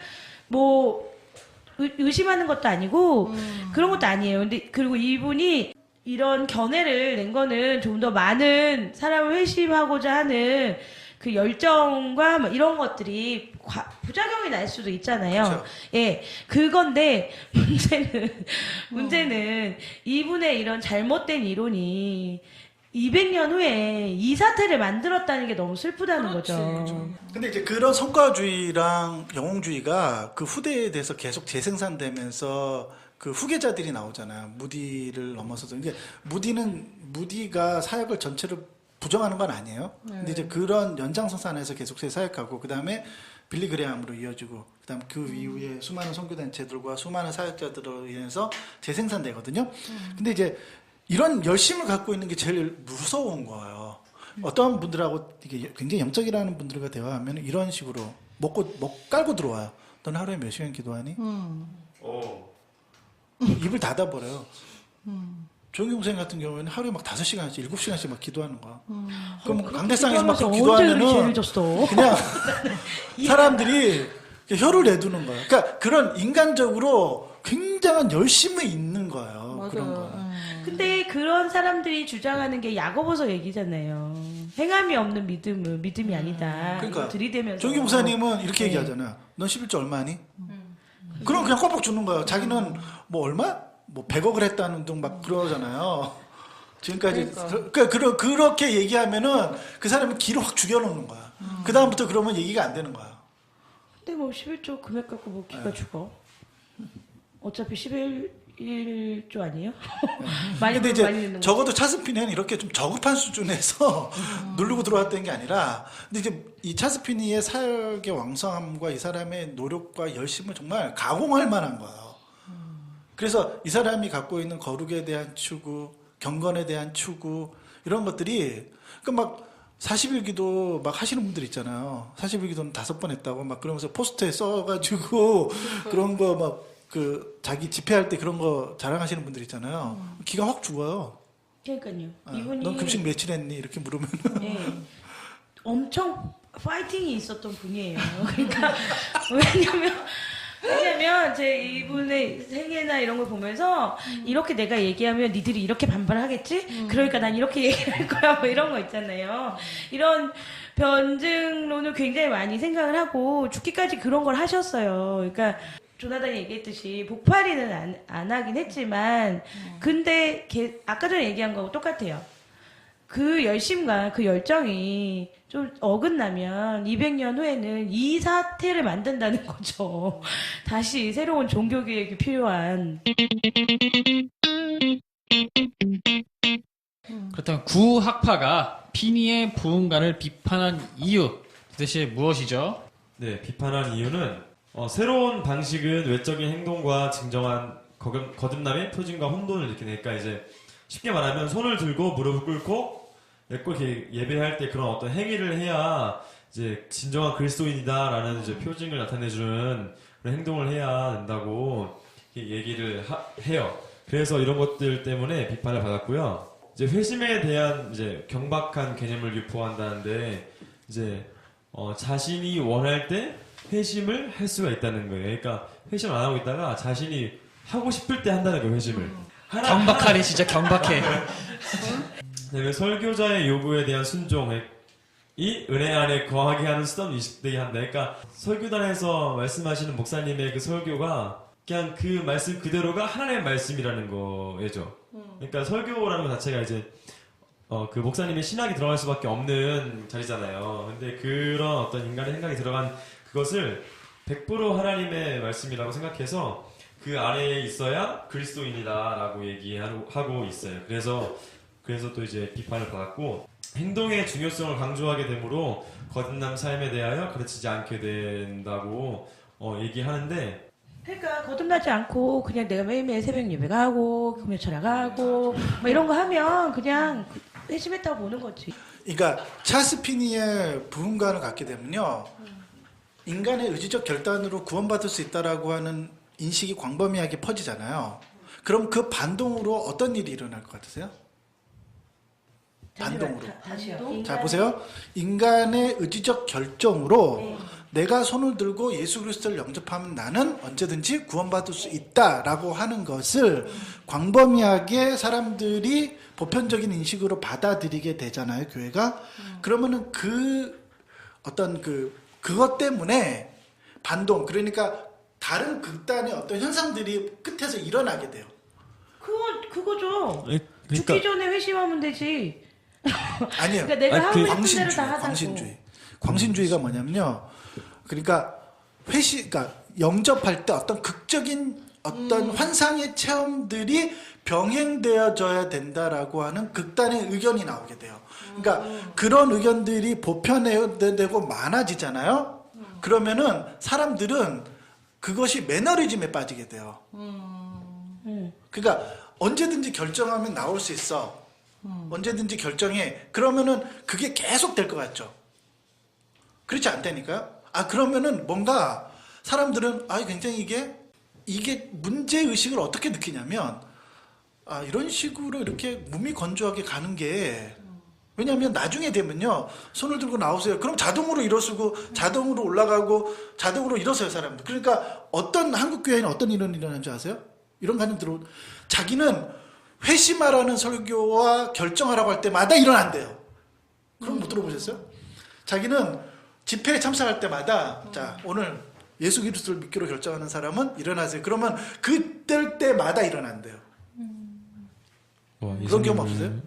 뭐 의심하는 것도 아니고 그런 것도 아니에요. 근데 그리고 이분이 이런 견해를 낸 거는 좀 더 많은 사람을 회심하고자 하는 그 열정과 뭐 이런 것들이 부작용이 날 수도 있잖아요. 그렇죠. 예, 그건데 문제는 이분의 이런 잘못된 이론이 200년 후에 이 사태를 만들었다는 게 너무 슬프다는 거죠. 근데 이제 그런 성과주의랑 영웅주의가 그 후대에 대해서 계속 재생산되면서 그 후계자들이 나오잖아요. 무디를 넘어서서. 이게 무디가 사역을 전체를 부정하는 건 아니에요. 근데 이제 그런 연장선상에서 계속 사역하고 그 다음에 빌리 그레함으로 이어지고 그다음 그 이후에 수많은 선교단체들과 수많은 사역자들로 인해서 재생산되거든요. 근데 이제 이런 열심을 갖고 있는 게 제일 무서운 거예요. 어떤 분들하고 이게 굉장히 영적이라는 분들과 대화하면 이런 식으로 먹 깔고 들어와요. 너는 하루에 몇 시간 기도하니? 입을 닫아버려요. 조용기 목사님 같은 경우에는 하루에 막 5시간씩, 7시간씩 막 기도하는 거야. 그럼 강대상에서 막 기도하면은 그냥 사람들이 혀를 내두는 거야. 그러니까 그런 인간적으로 굉장한 열심이 있는 거예요. 맞아요. 그런 거. 근데 그런 사람들이 주장하는 게 야고보서 얘기잖아요. 행함이 없는 믿음은 믿음이 아니다. 그러니까 이거 들이대면서. 조용기 목사님은 이렇게 얘기하잖아요. 넌 11조 얼마 하니? 그럼 그냥 꽉꽉 주는 거예요. 자기는 뭐 얼마? 뭐 100억을 했다는 등 막 그러잖아요. 지금까지 그렇게 얘기하면은 그 사람이 기를 확 죽여놓는 거야. 그 다음부터 그러면 얘기가 안 되는 거야. 근데 뭐 11조 금액 갖고 뭐 기가 죽어. 어차피 11조 아니에요? 많이 근데 벌고 많이 이제 내는 거. 적어도 차스피는 이렇게 좀 저급한 수준에서 누르고 들어왔던 게 아니라, 근데 이제 이 차스피니의 사역의 왕성함과 이 사람의 노력과 열심을 정말 가공할 만한 거예요. 그래서 이 사람이 갖고 있는 거룩에 대한 추구, 경건에 대한 추구, 이런 것들이, 그러니까 막 40일 기도 막 하시는 분들 있잖아요. 40일 기도는 5번 했다고 막 그러면서 포스터에 써가지고 그런 거 막 그 자기 집회할 때 그런 거 자랑하시는 분들 있잖아요. 기가 확 죽어요. 그러니까요. 아, 이분이 넌 금식 며칠 했니? 이렇게 물으면 예, 엄청 파이팅이 있었던 분이에요. 그러니까 왜냐면 제 이분의 생애나 이런 걸 보면서 이렇게 내가 얘기하면 니들이 이렇게 반발하겠지? 그러니까 난 이렇게 얘기할 거야. 뭐 이런 거 있잖아요. 이런 변증론을 굉장히 많이 생각을 하고 죽기까지 그런 걸 하셨어요. 그러니까 조나단이 얘기했듯이 복팔이는 안 하긴 했지만 근데 아까 전에 얘기한 거하고 똑같아요. 그 열심과 그 열정이 좀 어긋나면 200년 후에는 이 사태를 만든다는 거죠. 다시 새로운 종교개혁이 필요한. 그렇다면 구학파가 피니의 부흥관을 비판한 이유 도대체 무엇이죠? 네, 비판한 이유는 새로운 방식은 외적인 행동과 증정한 거듭남의 표징과 혼돈을 일으키니까 이제 쉽게 말하면 손을 들고 무릎을 꿇고 이렇게 예배할 때 그런 어떤 행위를 해야 이제 진정한 그리스도인이다라는 이제 표징을 나타내주는 그런 행동을 해야 된다고 얘기를 해요. 그래서 이런 것들 때문에 비판을 받았고요. 이제 회심에 대한 이제 경박한 개념을 유포한다는데 이제 자신이 원할 때 회심을 할 수가 있다는 거예요. 그러니까 회심 안 하고 있다가 자신이 하고 싶을 때 한다는 거예요. 회심을. 경박하네, 진짜 경박해. 네, 설교자의 요구에 대한 순종이 은혜 안에 거하게 하는 수단 20대에 한다. 그러니까 설교단에서 말씀하시는 목사님의 그 설교가 그냥 그 말씀 그대로가 하나님의 말씀이라는 거죠. 그러니까 설교라는 것 자체가 이제 그 목사님의 신학이 들어갈 수밖에 없는 자리잖아요. 근데 그런 어떤 인간의 생각이 들어간 그것을 100% 하나님의 말씀이라고 생각해서 그 아래에 있어야 그리스도인이다라고 얘기하고 있어요. 그래서 또 이제 비판을 받았고 행동의 중요성을 강조하게 되므로 거듭남 삶에 대하여 가르치지 않게 된다고 얘기하는데 그러니까 거듭나지 않고 그냥 내가 매일매일 새벽 예배 가고 금요 철야 가고 뭐 이런 거 하면 그냥 회심했다고 보는 거지. 그러니까 찰스 피니의 부흥관을 갖게 되면요, 인간의 의지적 결단으로 구원받을 수 있다라고 하는 인식이 광범위하게 퍼지잖아요. 그럼 그 반동으로 어떤 일이 일어날 것 같으세요? 반동으로. 다시요. 자, 보세요. 인간의 의지적 결정으로 내가 손을 들고 예수 그리스도를 영접하면 나는 언제든지 구원받을 수 있다라고 하는 것을 광범위하게 사람들이 보편적인 인식으로 받아들이게 되잖아요, 교회가. 그러면은 그것 때문에 반동, 그러니까 다른 극단의 어떤 현상들이 끝에서 일어나게 돼요. 그거죠. 그러니까 죽기 전에 회심하면 되지. 아니에요. 그러니까 내가 하고 싶은 대로 다 하자고. 광신주의가 뭐냐면요. 그러니까 그러니까 영접할 때 어떤 극적인 어떤 환상의 체험들이 병행되어져야 된다라고 하는 극단의 의견이 나오게 돼요. 그러니까 그런 의견들이 보편화되고 많아지잖아요. 그러면은 사람들은 그것이 매너리즘에 빠지게 돼요. 그러니까 언제든지 결정하면 나올 수 있어. 언제든지 결정해. 그러면은 그게 계속 될 것 같죠. 그렇지 않다니까요. 그러면은 뭔가 사람들은 굉장히 이게 문제의식을 어떻게 느끼냐면 이런 식으로 이렇게 무미건조하게 가는 게, 왜냐하면 나중에 되면요, 손을 들고 나오세요. 그럼 자동으로 일어서고 자동으로 올라가고 자동으로 일어서요, 사람들. 그러니까 한국 교회에는 어떤 일이 일어나는 줄 아세요? 이런 가정 자기는 회심하라는 설교와 결정하라고 할 때마다 일어난대요. 그럼 못 들어보셨어요? 자기는 집회에 참석할 때마다 자, 오늘 예수 그리스도를 믿기로 결정하는 사람은 일어나세요. 그러면 그때마다 일어난대요. 그런 경험 없으세요?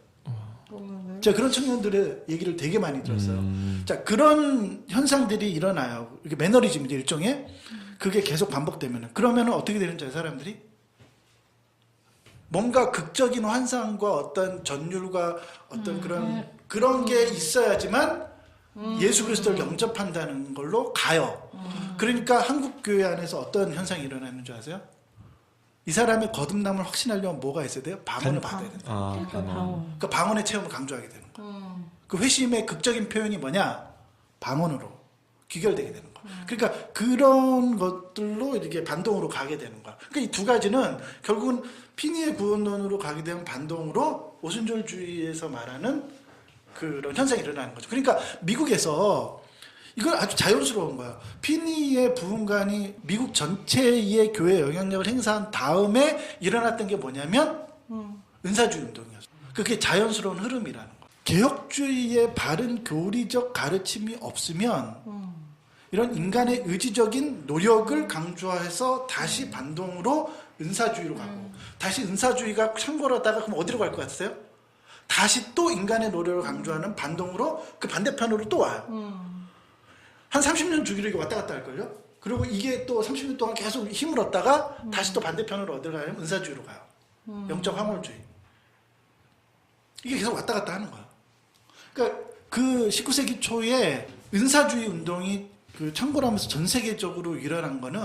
제가 그런 청년들의 얘기를 되게 많이 들었어요. 자, 그런 현상들이 일어나요. 이게 매너리즘이죠, 일종의. 그게 계속 반복되면. 그러면 어떻게 되는지 사람들이? 뭔가 극적인 환상과 어떤 전율과 어떤 그런 게 있어야지만 예수 그리스도를 영접한다는 걸로 가요. 그러니까 한국 교회 안에서 어떤 현상이 일어나는 줄 아세요? 이 사람의 거듭남을 확신하려면 뭐가 있어야 돼요? 방언을 받아야 된다. 그러니까 방언의 체험을 강조하게 되는 거예요. 그 회심의 극적인 표현이 뭐냐? 방언으로 귀결되게 되는 거예요. 그러니까 그런 것들로 이렇게 반동으로 가게 되는 거야. 그러니까 이 두 가지는 결국은 피니의 구원론으로 가게 되면 반동으로 오순절주의에서 말하는 그런 현상이 일어나는 거죠. 그러니까 미국에서 이건 아주 자연스러운 거야. 피니의 부흥관이 미국 전체의 교회 영향력을 행사한 다음에 일어났던 게 뭐냐면 은사주의 운동이었어. 그게 자연스러운 흐름이라는 거야. 개혁주의의 바른 교리적 가르침이 없으면 이런 인간의 의지적인 노력을 강조해서 다시 반동으로 은사주의로 가고, 다시 은사주의가 창궐하다가 그럼 어디로 갈 것 같으세요? 다시 또 인간의 노력을 강조하는 반동으로 그 반대편으로 또 와요. 한 30년 주기로 이게 왔다 갔다 할걸요? 그리고 이게 또 30년 동안 계속 힘을 얻다가 다시 또 반대편으로 어디로 가냐면 은사주의로 가요. 영적 황홀주의. 이게 계속 왔다 갔다 하는 거야. 그러니까 그 19세기 초에 은사주의 운동이 그 창궐하면서 전 세계적으로 일어난 거는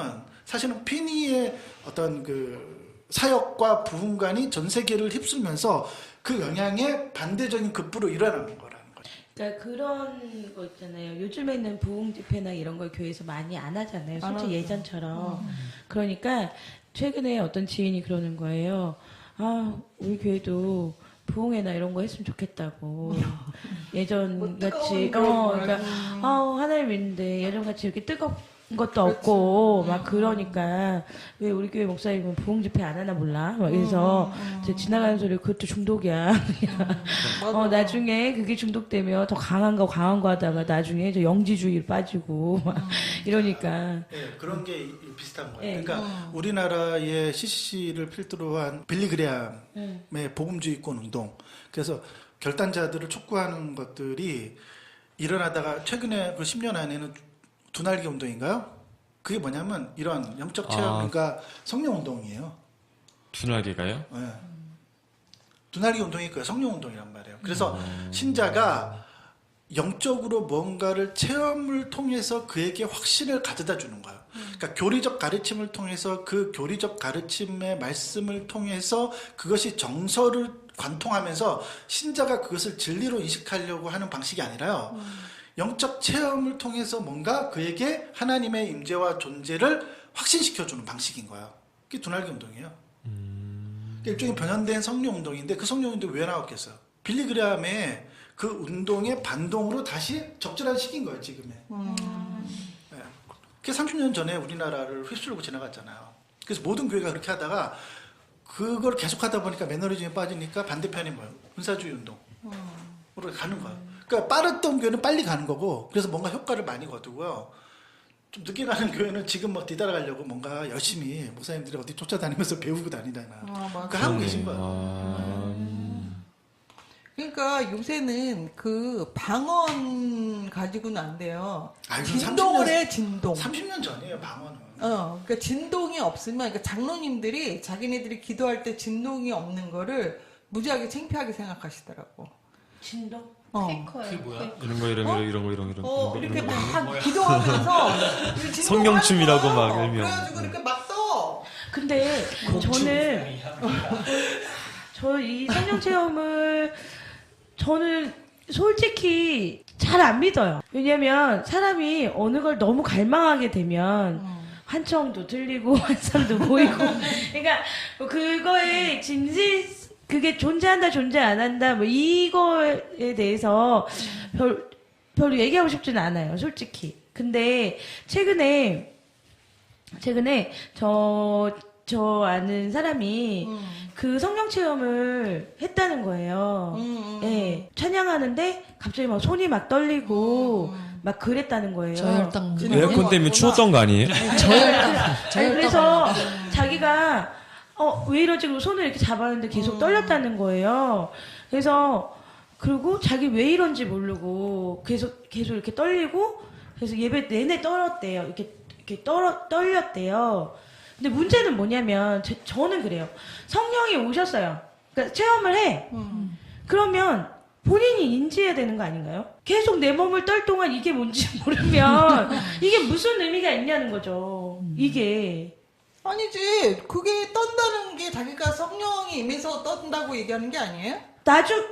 사실은 피니의 어떤 그 사역과 부흥관이 전 세계를 휩쓸면서 그 영향에 반대적인 급부로 일어나는 거라는 거죠. 그러니까 그런 거 있잖아요. 요즘에는 부흥 집회나 이런 걸 교회에서 많이 안 하잖아요. 솔직히 예전처럼. 그러니까 최근에 어떤 지인이 그러는 거예요. 우리 교회도 부흥회나 이런 거 했으면 좋겠다고. 예전 같이 그러니까 하나님 믿는데 예전 같이 이렇게 뜨겁 것도 없고 막 그러니까 왜 우리 교회 목사님은 부흥 집회 안 하나 몰라 막 그래서 지나가는 소리 그것도 중독이야. 나중에 그게 중독되면 더 강한 거 하다가 나중에 저 영지주의로 빠지고 막 이러니까. 네, 그런 게 비슷한 거예요. 그러니까 우리나라의 CCC를 필두로 한 빌리 그레함의 복음주의권 운동, 그래서 결단자들을 촉구하는 것들이 일어나다가 최근에 그 10년 안에는 두날개 운동인가요? 그게 뭐냐면 이런 영적 체험, 그러니까 성령 운동이에요. 두날개가요? 네. 두날개 운동이 있고요. 성령 운동이란 말이에요. 그래서 신자가 영적으로 뭔가를 체험을 통해서 그에게 확신을 가져다 주는 거예요. 그러니까 교리적 가르침을 통해서 그 교리적 가르침의 말씀을 통해서 그것이 정서를 관통하면서 신자가 그것을 진리로 인식하려고 하는 방식이 아니라요. 영적 체험을 통해서 뭔가 그에게 하나님의 임재와 존재를 확신시켜주는 방식인 거예요. 그게 두날개 운동이에요. 일종의 변현된 성령 운동인데 그 성령 운동이 왜 나왔겠어요? 빌리 그레함의 그 운동의 반동으로 다시 적절한 시기인 거예요, 지금에. 네. 그게 30년 전에 우리나라를 휩쓸고 지나갔잖아요. 그래서 모든 교회가 그렇게 하다가 그걸 계속 하다 보니까 매너리즘에 빠지니까 반대편이 뭐예요? 군사주의 운동으로 가는 거예요. 그러니까 빠르던 교회는 빨리 가는 거고, 그래서 뭔가 효과를 많이 거두고요. 좀 늦게 가는 교회는 지금 뭐 뒤따라가려고 뭔가 열심히 목사님들이 어디 쫓아다니면서 배우고 다니다나. 그 하고 계신 거예요. 그러니까 요새는 그 방언 가지고는 안 돼요. 아유, 진동을 해, 진동. 30년 전이에요, 방언은. 그러니까 진동이 없으면, 그러니까 장로님들이 자기네들이 기도할 때 진동이 없는 거를 무지하게 창피하게 생각하시더라고. 진동? 페이커예요. 그게 뭐야? 이런 거. 이렇게 막 기도하면서 성경춤이라고 막 일명. 그래가지고 이렇게 막 떠. 근데 저는 저 이 성령 체험을 저는 솔직히 잘 안 믿어요. 왜냐면 사람이 어느 걸 너무 갈망하게 되면 환청도 들리고 환상도 보이고 그러니까 그거에 진실 그게 존재한다 존재 안 한다 뭐 이거에 대해서 별로 얘기하고 싶지는 않아요, 솔직히. 근데 최근에 저 아는 사람이 그 성령 체험을 했다는 거예요. 예, 찬양하는데 갑자기 막 손이 막 떨리고 막 그랬다는 거예요. 저혈당 에어컨 때문에 추웠던 거 아니에요? 아니, 그래서 자기가 왜 이러지? 그리고 손을 이렇게 잡았는데 계속 떨렸다는 거예요. 그래서 그리고 자기 왜 이런지 모르고 계속 이렇게 떨리고 그래서 예배 내내 떨었대요. 이렇게 떨렸대요. 근데 문제는 뭐냐면 저는 그래요. 성령이 오셨어요. 그러니까 체험을 해. 그러면 본인이 인지해야 되는 거 아닌가요? 계속 내 몸을 떨 동안 이게 뭔지 모르면 이게 무슨 의미가 있냐는 거죠. 이게. 아니지. 그게 떤다는 게 자기가 성령이 임해서 떤다고 얘기하는 게 아니에요?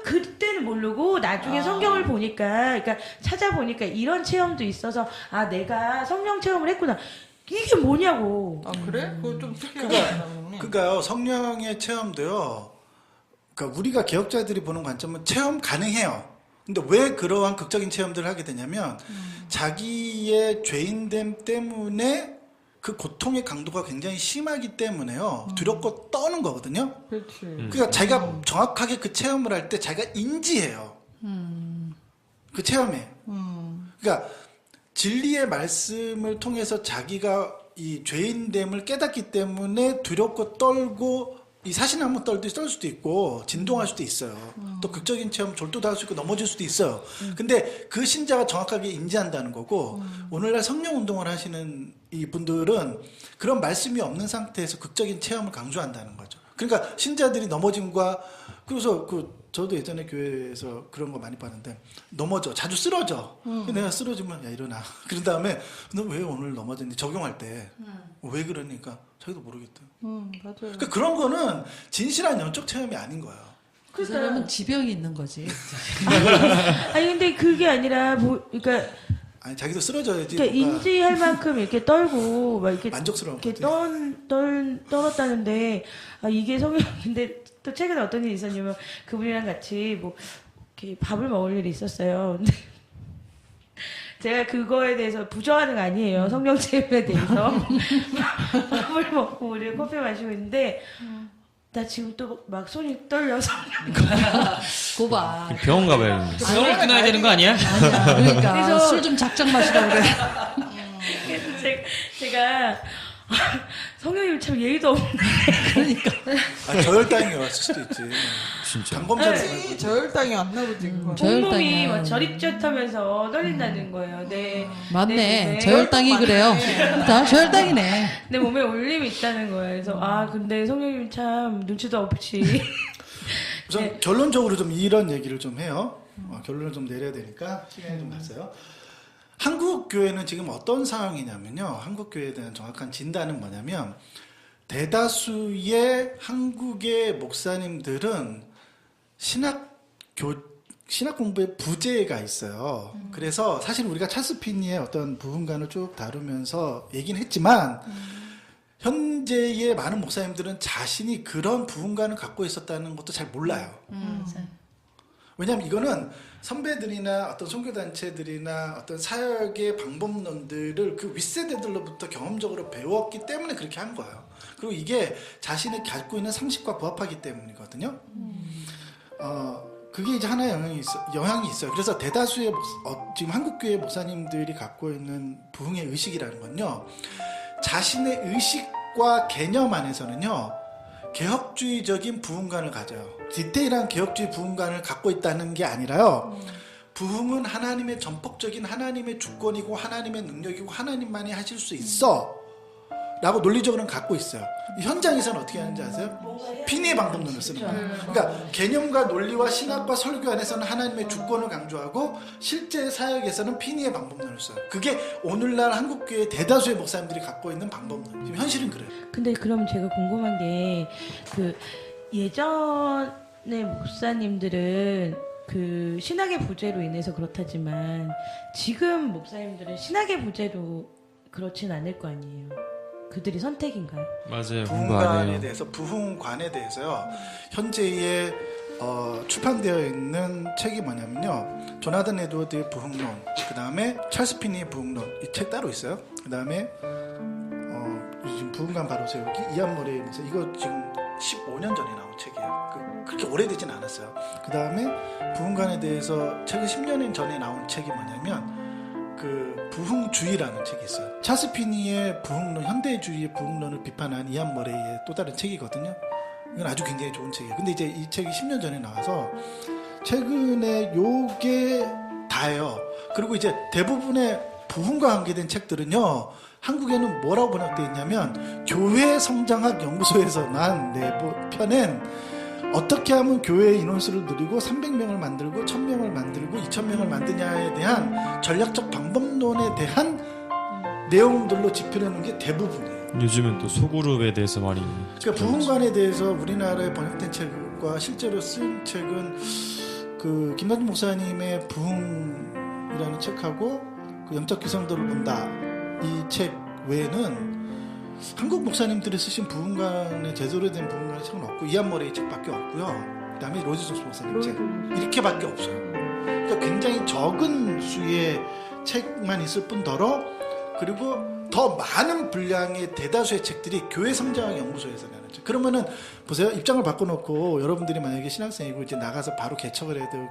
그때는 모르고 나중에 성경을 보니까, 그러니까 찾아보니까 이런 체험도 있어서, 내가 성령 체험을 했구나. 이게 뭐냐고. 그래? 그거 좀 특이하다. 그러니까요, 성령의 체험도요, 그러니까 우리가 개혁자들이 보는 관점은 체험 가능해요. 근데 왜 그러한 극적인 체험들을 하게 되냐면, 자기의 죄인됨 때문에 그 고통의 강도가 굉장히 심하기 때문에요. 두렵고 떠는 거거든요. 그렇지. 그러니까 자기가 정확하게 그 체험을 할 때 자기가 인지해요. 그 체험에. 그러니까 진리의 말씀을 통해서 자기가 이 죄인됨을 깨닫기 때문에 두렵고 떨고 이 사신한번 떨듯이 떨 수도 있고 진동할 수도 있어요. 또 극적인 체험 졸도도 할 수 있고 넘어질 수도 있어요. 근데 그 신자가 정확하게 인지한다는 거고 오늘날 성령 운동을 하시는 이분들은 그런 말씀이 없는 상태에서 극적인 체험을 강조한다는 거죠. 그러니까 신자들이 넘어짐과 그래서 저도 예전에 교회에서 그런 거 많이 봤는데 넘어져 자주 쓰러져. 내가 쓰러지면 야 일어나. 그런 다음에 너 왜 오늘 넘어졌니? 적용할 때 왜 그러니까 자기도 모르겠대요. 맞아요. 그러니까 그런 거는 진실한 영적 체험이 아닌 거예요. 그 사람은 지병이 있는 거지. 아니 근데 그게 아니라 그러니까 아니 자기도 쓰러져야지. 그러니까 인지할 만큼 이렇게 떨고 막 이렇게 만족스러운 이렇게 거지. 떨었다는데 이게 성령인데 또 최근에 어떤 일이 있었냐면 그분이랑 같이 뭐 이렇게 밥을 먹을 일이 있었어요. 근데 제가 그거에 대해서 부정하는 거 아니에요. 성령 체험에 대해서 밥을 먹고 우리 커피 마시고 있는데 나 지금 또 막 손이 떨려서 고봐. 병원 가봐야겠네. 수업을 끊어야 되는 거 아니야? 아니야. 그러니까 그래서- 술 좀 작작 마시라 그래. 그래서 제가 성형님 참 예의도 없네. 저혈당이 왔을 수도 있지. 진짜. 방검사를 그치, 저혈당이 왔나 보지. 그거. 온몸이 막 저릿저릿하면서 떨린다는 거예요. 맞네. 내 저혈당이 맞네. 그래요. 다 저혈당이네. 내 몸에 올림이 있다는 거예요. 그래서 근데 성형님 참 눈치도 없이 우선 결론적으로 좀 이런 얘기를 좀 해요. 결론을 좀 내려야 되니까 시간이 좀 갔어요. 한국 교회는 지금 어떤 상황이냐면요. 한국 교회에 대한 정확한 진단은 뭐냐면 대다수의 한국의 목사님들은 신학 공부에 부재가 있어요. 그래서 사실 우리가 찰스 피니의 어떤 부분관을 쭉 다루면서 얘기는 했지만 현재의 많은 목사님들은 자신이 그런 부분관을 갖고 있었다는 것도 잘 몰라요. 왜냐하면 이거는 선배들이나 어떤 선교단체들이나 어떤 사역의 방법론들을 그 윗세대들로부터 경험적으로 배웠기 때문에 그렇게 한 거예요. 그리고 이게 자신이 갖고 있는 상식과 부합하기 때문이거든요. 그게 이제 하나의 영향이 있어요. 그래서 대다수의 지금 한국교회 목사님들이 갖고 있는 부흥의 의식이라는 건요. 자신의 의식과 개념 안에서는요. 개혁주의적인 부흥관을 가져요. 디테일한 개혁주의 부흥관을 갖고 있다는 게 아니라요. 부흥은 하나님의 전폭적인 하나님의 주권이고 하나님의 능력이고 하나님만이 하실 수 있어 라고 논리적으로는 갖고 있어요. 현장에서는 어떻게 하는지 아세요? 피니의 방법론을 쓰는 거예요. 그러니까 개념과 논리와 신학과 설교 안에서는 하나님의 주권을 강조하고 실제 사역에서는 피니의 방법론을 써요. 그게 오늘날 한국교회 대다수의 목사님들이 갖고 있는 방법론. 지금 현실은 그래요. 근데 그럼 제가 궁금한 게 그 예전의 목사님들은 그 신학의 부재로 인해서 그렇다지만 지금 목사님들은 신학의 부재로 그렇진 않을 거 아니에요. 그들이 선택인가요? 맞아요. 부흥관에 대해서 부흥관에 대해서요. 현재의 출판되어 있는 책이 뭐냐면요. 조나단 에드워드의 부흥론, 그 다음에 찰스 피니의 부흥론, 이 책 따로 있어요. 그 다음에 지금 부흥관 바로 세우기 이안 모레에 대해서 이거 지금 15년 전에 나온 책이에요. 그렇게 오래되진 않았어요. 그 다음에 부흥관에 대해서 최근 10년 전에 나온 책이 뭐냐면 그 부흥주의라는 책이 있어요. 찰스 피니의 부흥론, 현대주의의 부흥론을 비판한 이안 머레이의 또 다른 책이거든요. 이건 아주 굉장히 좋은 책이에요. 근데 이제 이 책이 10년 전에 나와서 최근에 요게 다예요. 그리고 이제 대부분의 부흥과 관계된 책들은요. 한국에는 뭐라고 번역되어 있냐면 교회 성장학 연구소에서 난 내편엔 어떻게 하면 교회의 인원수를 늘리고 300명을 만들고 1000명을 만들고 2000명을 만드냐에 대한 전략적 방법론에 대한 내용들로 집필해 놓은 게 대부분이에요. 요즘은 또 소그룹에 대해서 많이. 그러니까 부흥관에 대해서 우리나라에 번역된 책과 실제로 쓴 책은 그 김남준 목사님의 부흥이라는 책하고 그 영적 기성도를 본다 이 책 외에는 한국 목사님들이 쓰신 부흥관에 제대로 된 부흥관의 책은 없고 이안 머레이 책밖에 없고요. 그 다음에 로지 존스 목사님 책 이렇게밖에 없어요. 그러니까 굉장히 적은 수의 책만 있을 뿐더러 그리고 더 많은 분량의 대다수의 책들이 교회 성장학 연구소에서 내는 책. 그러면은 보세요. 입장을 바꿔놓고 여러분들이 만약에 신학생이고 이제 나가서 바로 개척을 해야 돼요.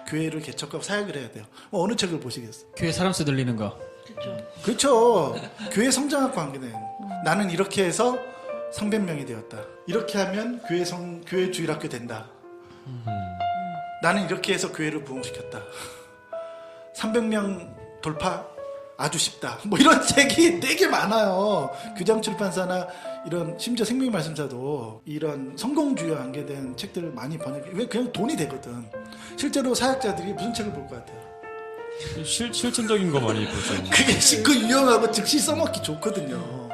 교회를 개척하고 사역을 해야 돼요. 어느 책을 보시겠어요? 교회 사람 수 늘리는 거. 그렇죠. 교회 성장학과 관계된 나는 이렇게 해서 300명이 되었다. 이렇게 하면 교회 주일학교 된다. 나는 이렇게 해서 교회를 부흥시켰다. 300명 돌파 아주 쉽다. 뭐 이런 책이 되게 많아요. 규장출판사나 이런 심지어 생명의 말씀사도 이런 성공주의와 관계된 책들을 많이 번역해. 왜 그냥 돈이 되거든. 실제로 사역자들이 무슨 책을 볼 것 같아요? 실천적인 거 많이 보죠. 그게 쉽고 유용하고 즉시 써먹기 좋거든요.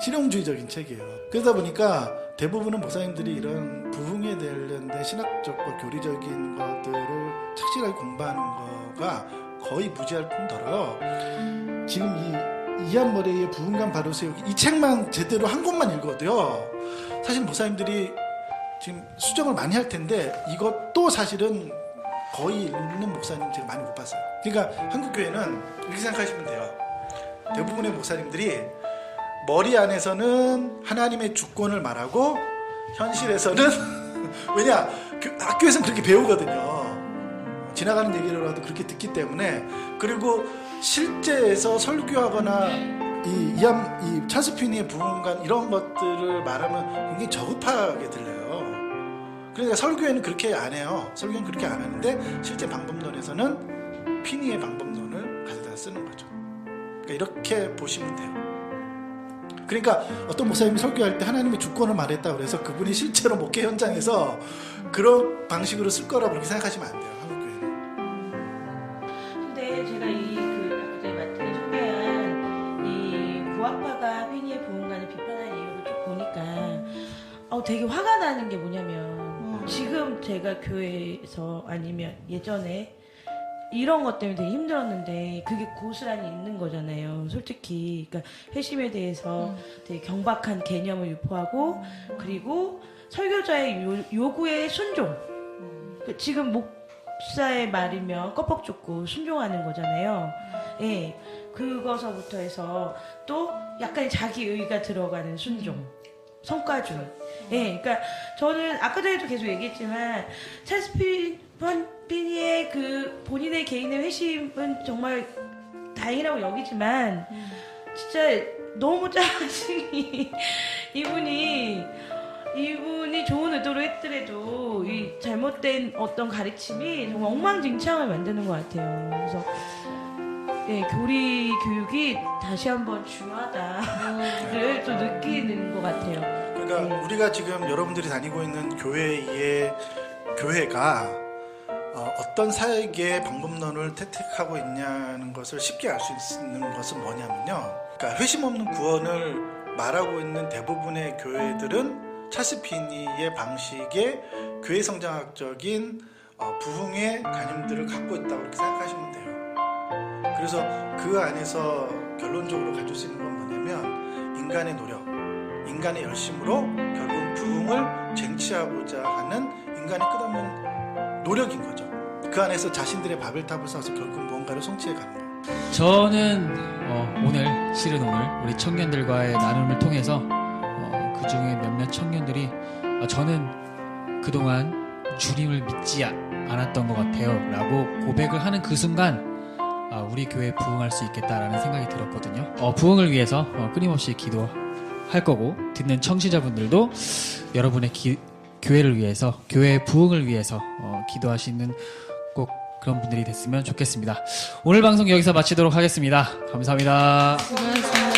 실용주의적인 책이에요. 그러다 보니까 대부분의 목사님들이 이런 부흥에 관련된 신학적과 교리적인 것들을 착실하게 공부하는 거가 거의 무지할 뿐더러 지금 이 이안 머레이의 부흥관 바로 세우기 이 책만 제대로 한 권만 읽어도요. 사실 목사님들이 지금 수정을 많이 할 텐데 이것도 사실은 거의 읽는 목사님 제가 많이 못 봤어요. 그러니까 한국교회는 이렇게 생각하시면 돼요. 대부분의 목사님들이 머리 안에서는 하나님의 주권을 말하고 현실에서는 왜냐 학교에서는 그렇게 배우거든요. 지나가는 얘기라도 그렇게 듣기 때문에 그리고 실제에서 설교하거나 이 찰스 피니의 부흥관 이런 것들을 말하면 굉장히 저급하게 들려요. 그러니까 설교에는 그렇게 안 해요. 설교는 그렇게 안 하는데 실제 방법론에서는 피니의 방법론을 가져다 쓰는 거죠. 그러니까 이렇게 보시면 돼요. 그러니까 어떤 목사님이 설교할 때 하나님의 주권을 말했다 그래서 그분이 실제로 목회 현장에서 그런 방식으로 쓸 거라고 그렇게 생각하시면 안 돼요. 한국 교회는. 근데 제가 아까 전에 마틴이 소개한 이 구학파가 피니의 부흥관을 비판하는 이유를 쭉 보니까 되게 화가 나는 게 뭐냐면 지금 제가 교회에서 아니면 예전에 이런 것 때문에 되게 힘들었는데 그게 고스란히 있는 거잖아요. 솔직히 그러니까 회심에 대해서 되게 경박한 개념을 유포하고 그리고 설교자의 요구에 순종. 그러니까 지금 목사의 말이면 껍벅 쫓고 순종하는 거잖아요. 예, 그거서부터 해서 또 약간 자기 의가 들어가는 순종, 성과주의. 예, 그러니까 저는 아까 전에도 계속 얘기했지만 찰스 피니의 그 본인의 개인의 회심은 정말 다행이라고 여기지만 진짜 너무 짜증이 이분이 좋은 의도로 했더라도 이 잘못된 어떤 가르침이 정말 엉망진창을 만드는 것 같아요. 그래서 예, 교리 교육이 다시 한번 중요하다를 또 느끼는 것 같아요. 그러니까 우리가 지금 여러분들이 다니고 있는 교회가 어떤 사역의 방법론을 택하고 있냐는 것을 쉽게 알 수 있는 것은 뭐냐면요. 그러니까 회심 없는 구원을 말하고 있는 대부분의 교회들은 찰스 피니의 방식의 교회 성장학적인 부흥의 관념들을 갖고 있다고 이렇게 생각하시면 돼요. 그래서 그 안에서 결론적으로 가질 수 있는 건 뭐냐면 인간의 노력, 인간의 열심으로 결국 부흥을 쟁취하고자 하는 인간의 끝없는 노력인 거죠. 그 안에서 자신들의 바벨탑을 쌓아서 결국 뭔가를 성취해 가는 거예요. 저는 실은 오늘 우리 청년들과의 나눔을 통해서 그 중에 몇몇 청년들이 저는 그동안 주님을 믿지 않았던 것 같아요 라고 고백을 하는 그 순간 우리 교회 부흥할 수 있겠다라는 생각이 들었거든요. 부흥을 위해서 끊임없이 기도할 거고 듣는 청취자분들도 여러분의 교회를 위해서 교회의 부흥을 위해서 기도하시는 꼭 그런 분들이 됐으면 좋겠습니다. 오늘 방송 여기서 마치도록 하겠습니다. 감사합니다. 수고하셨습니다.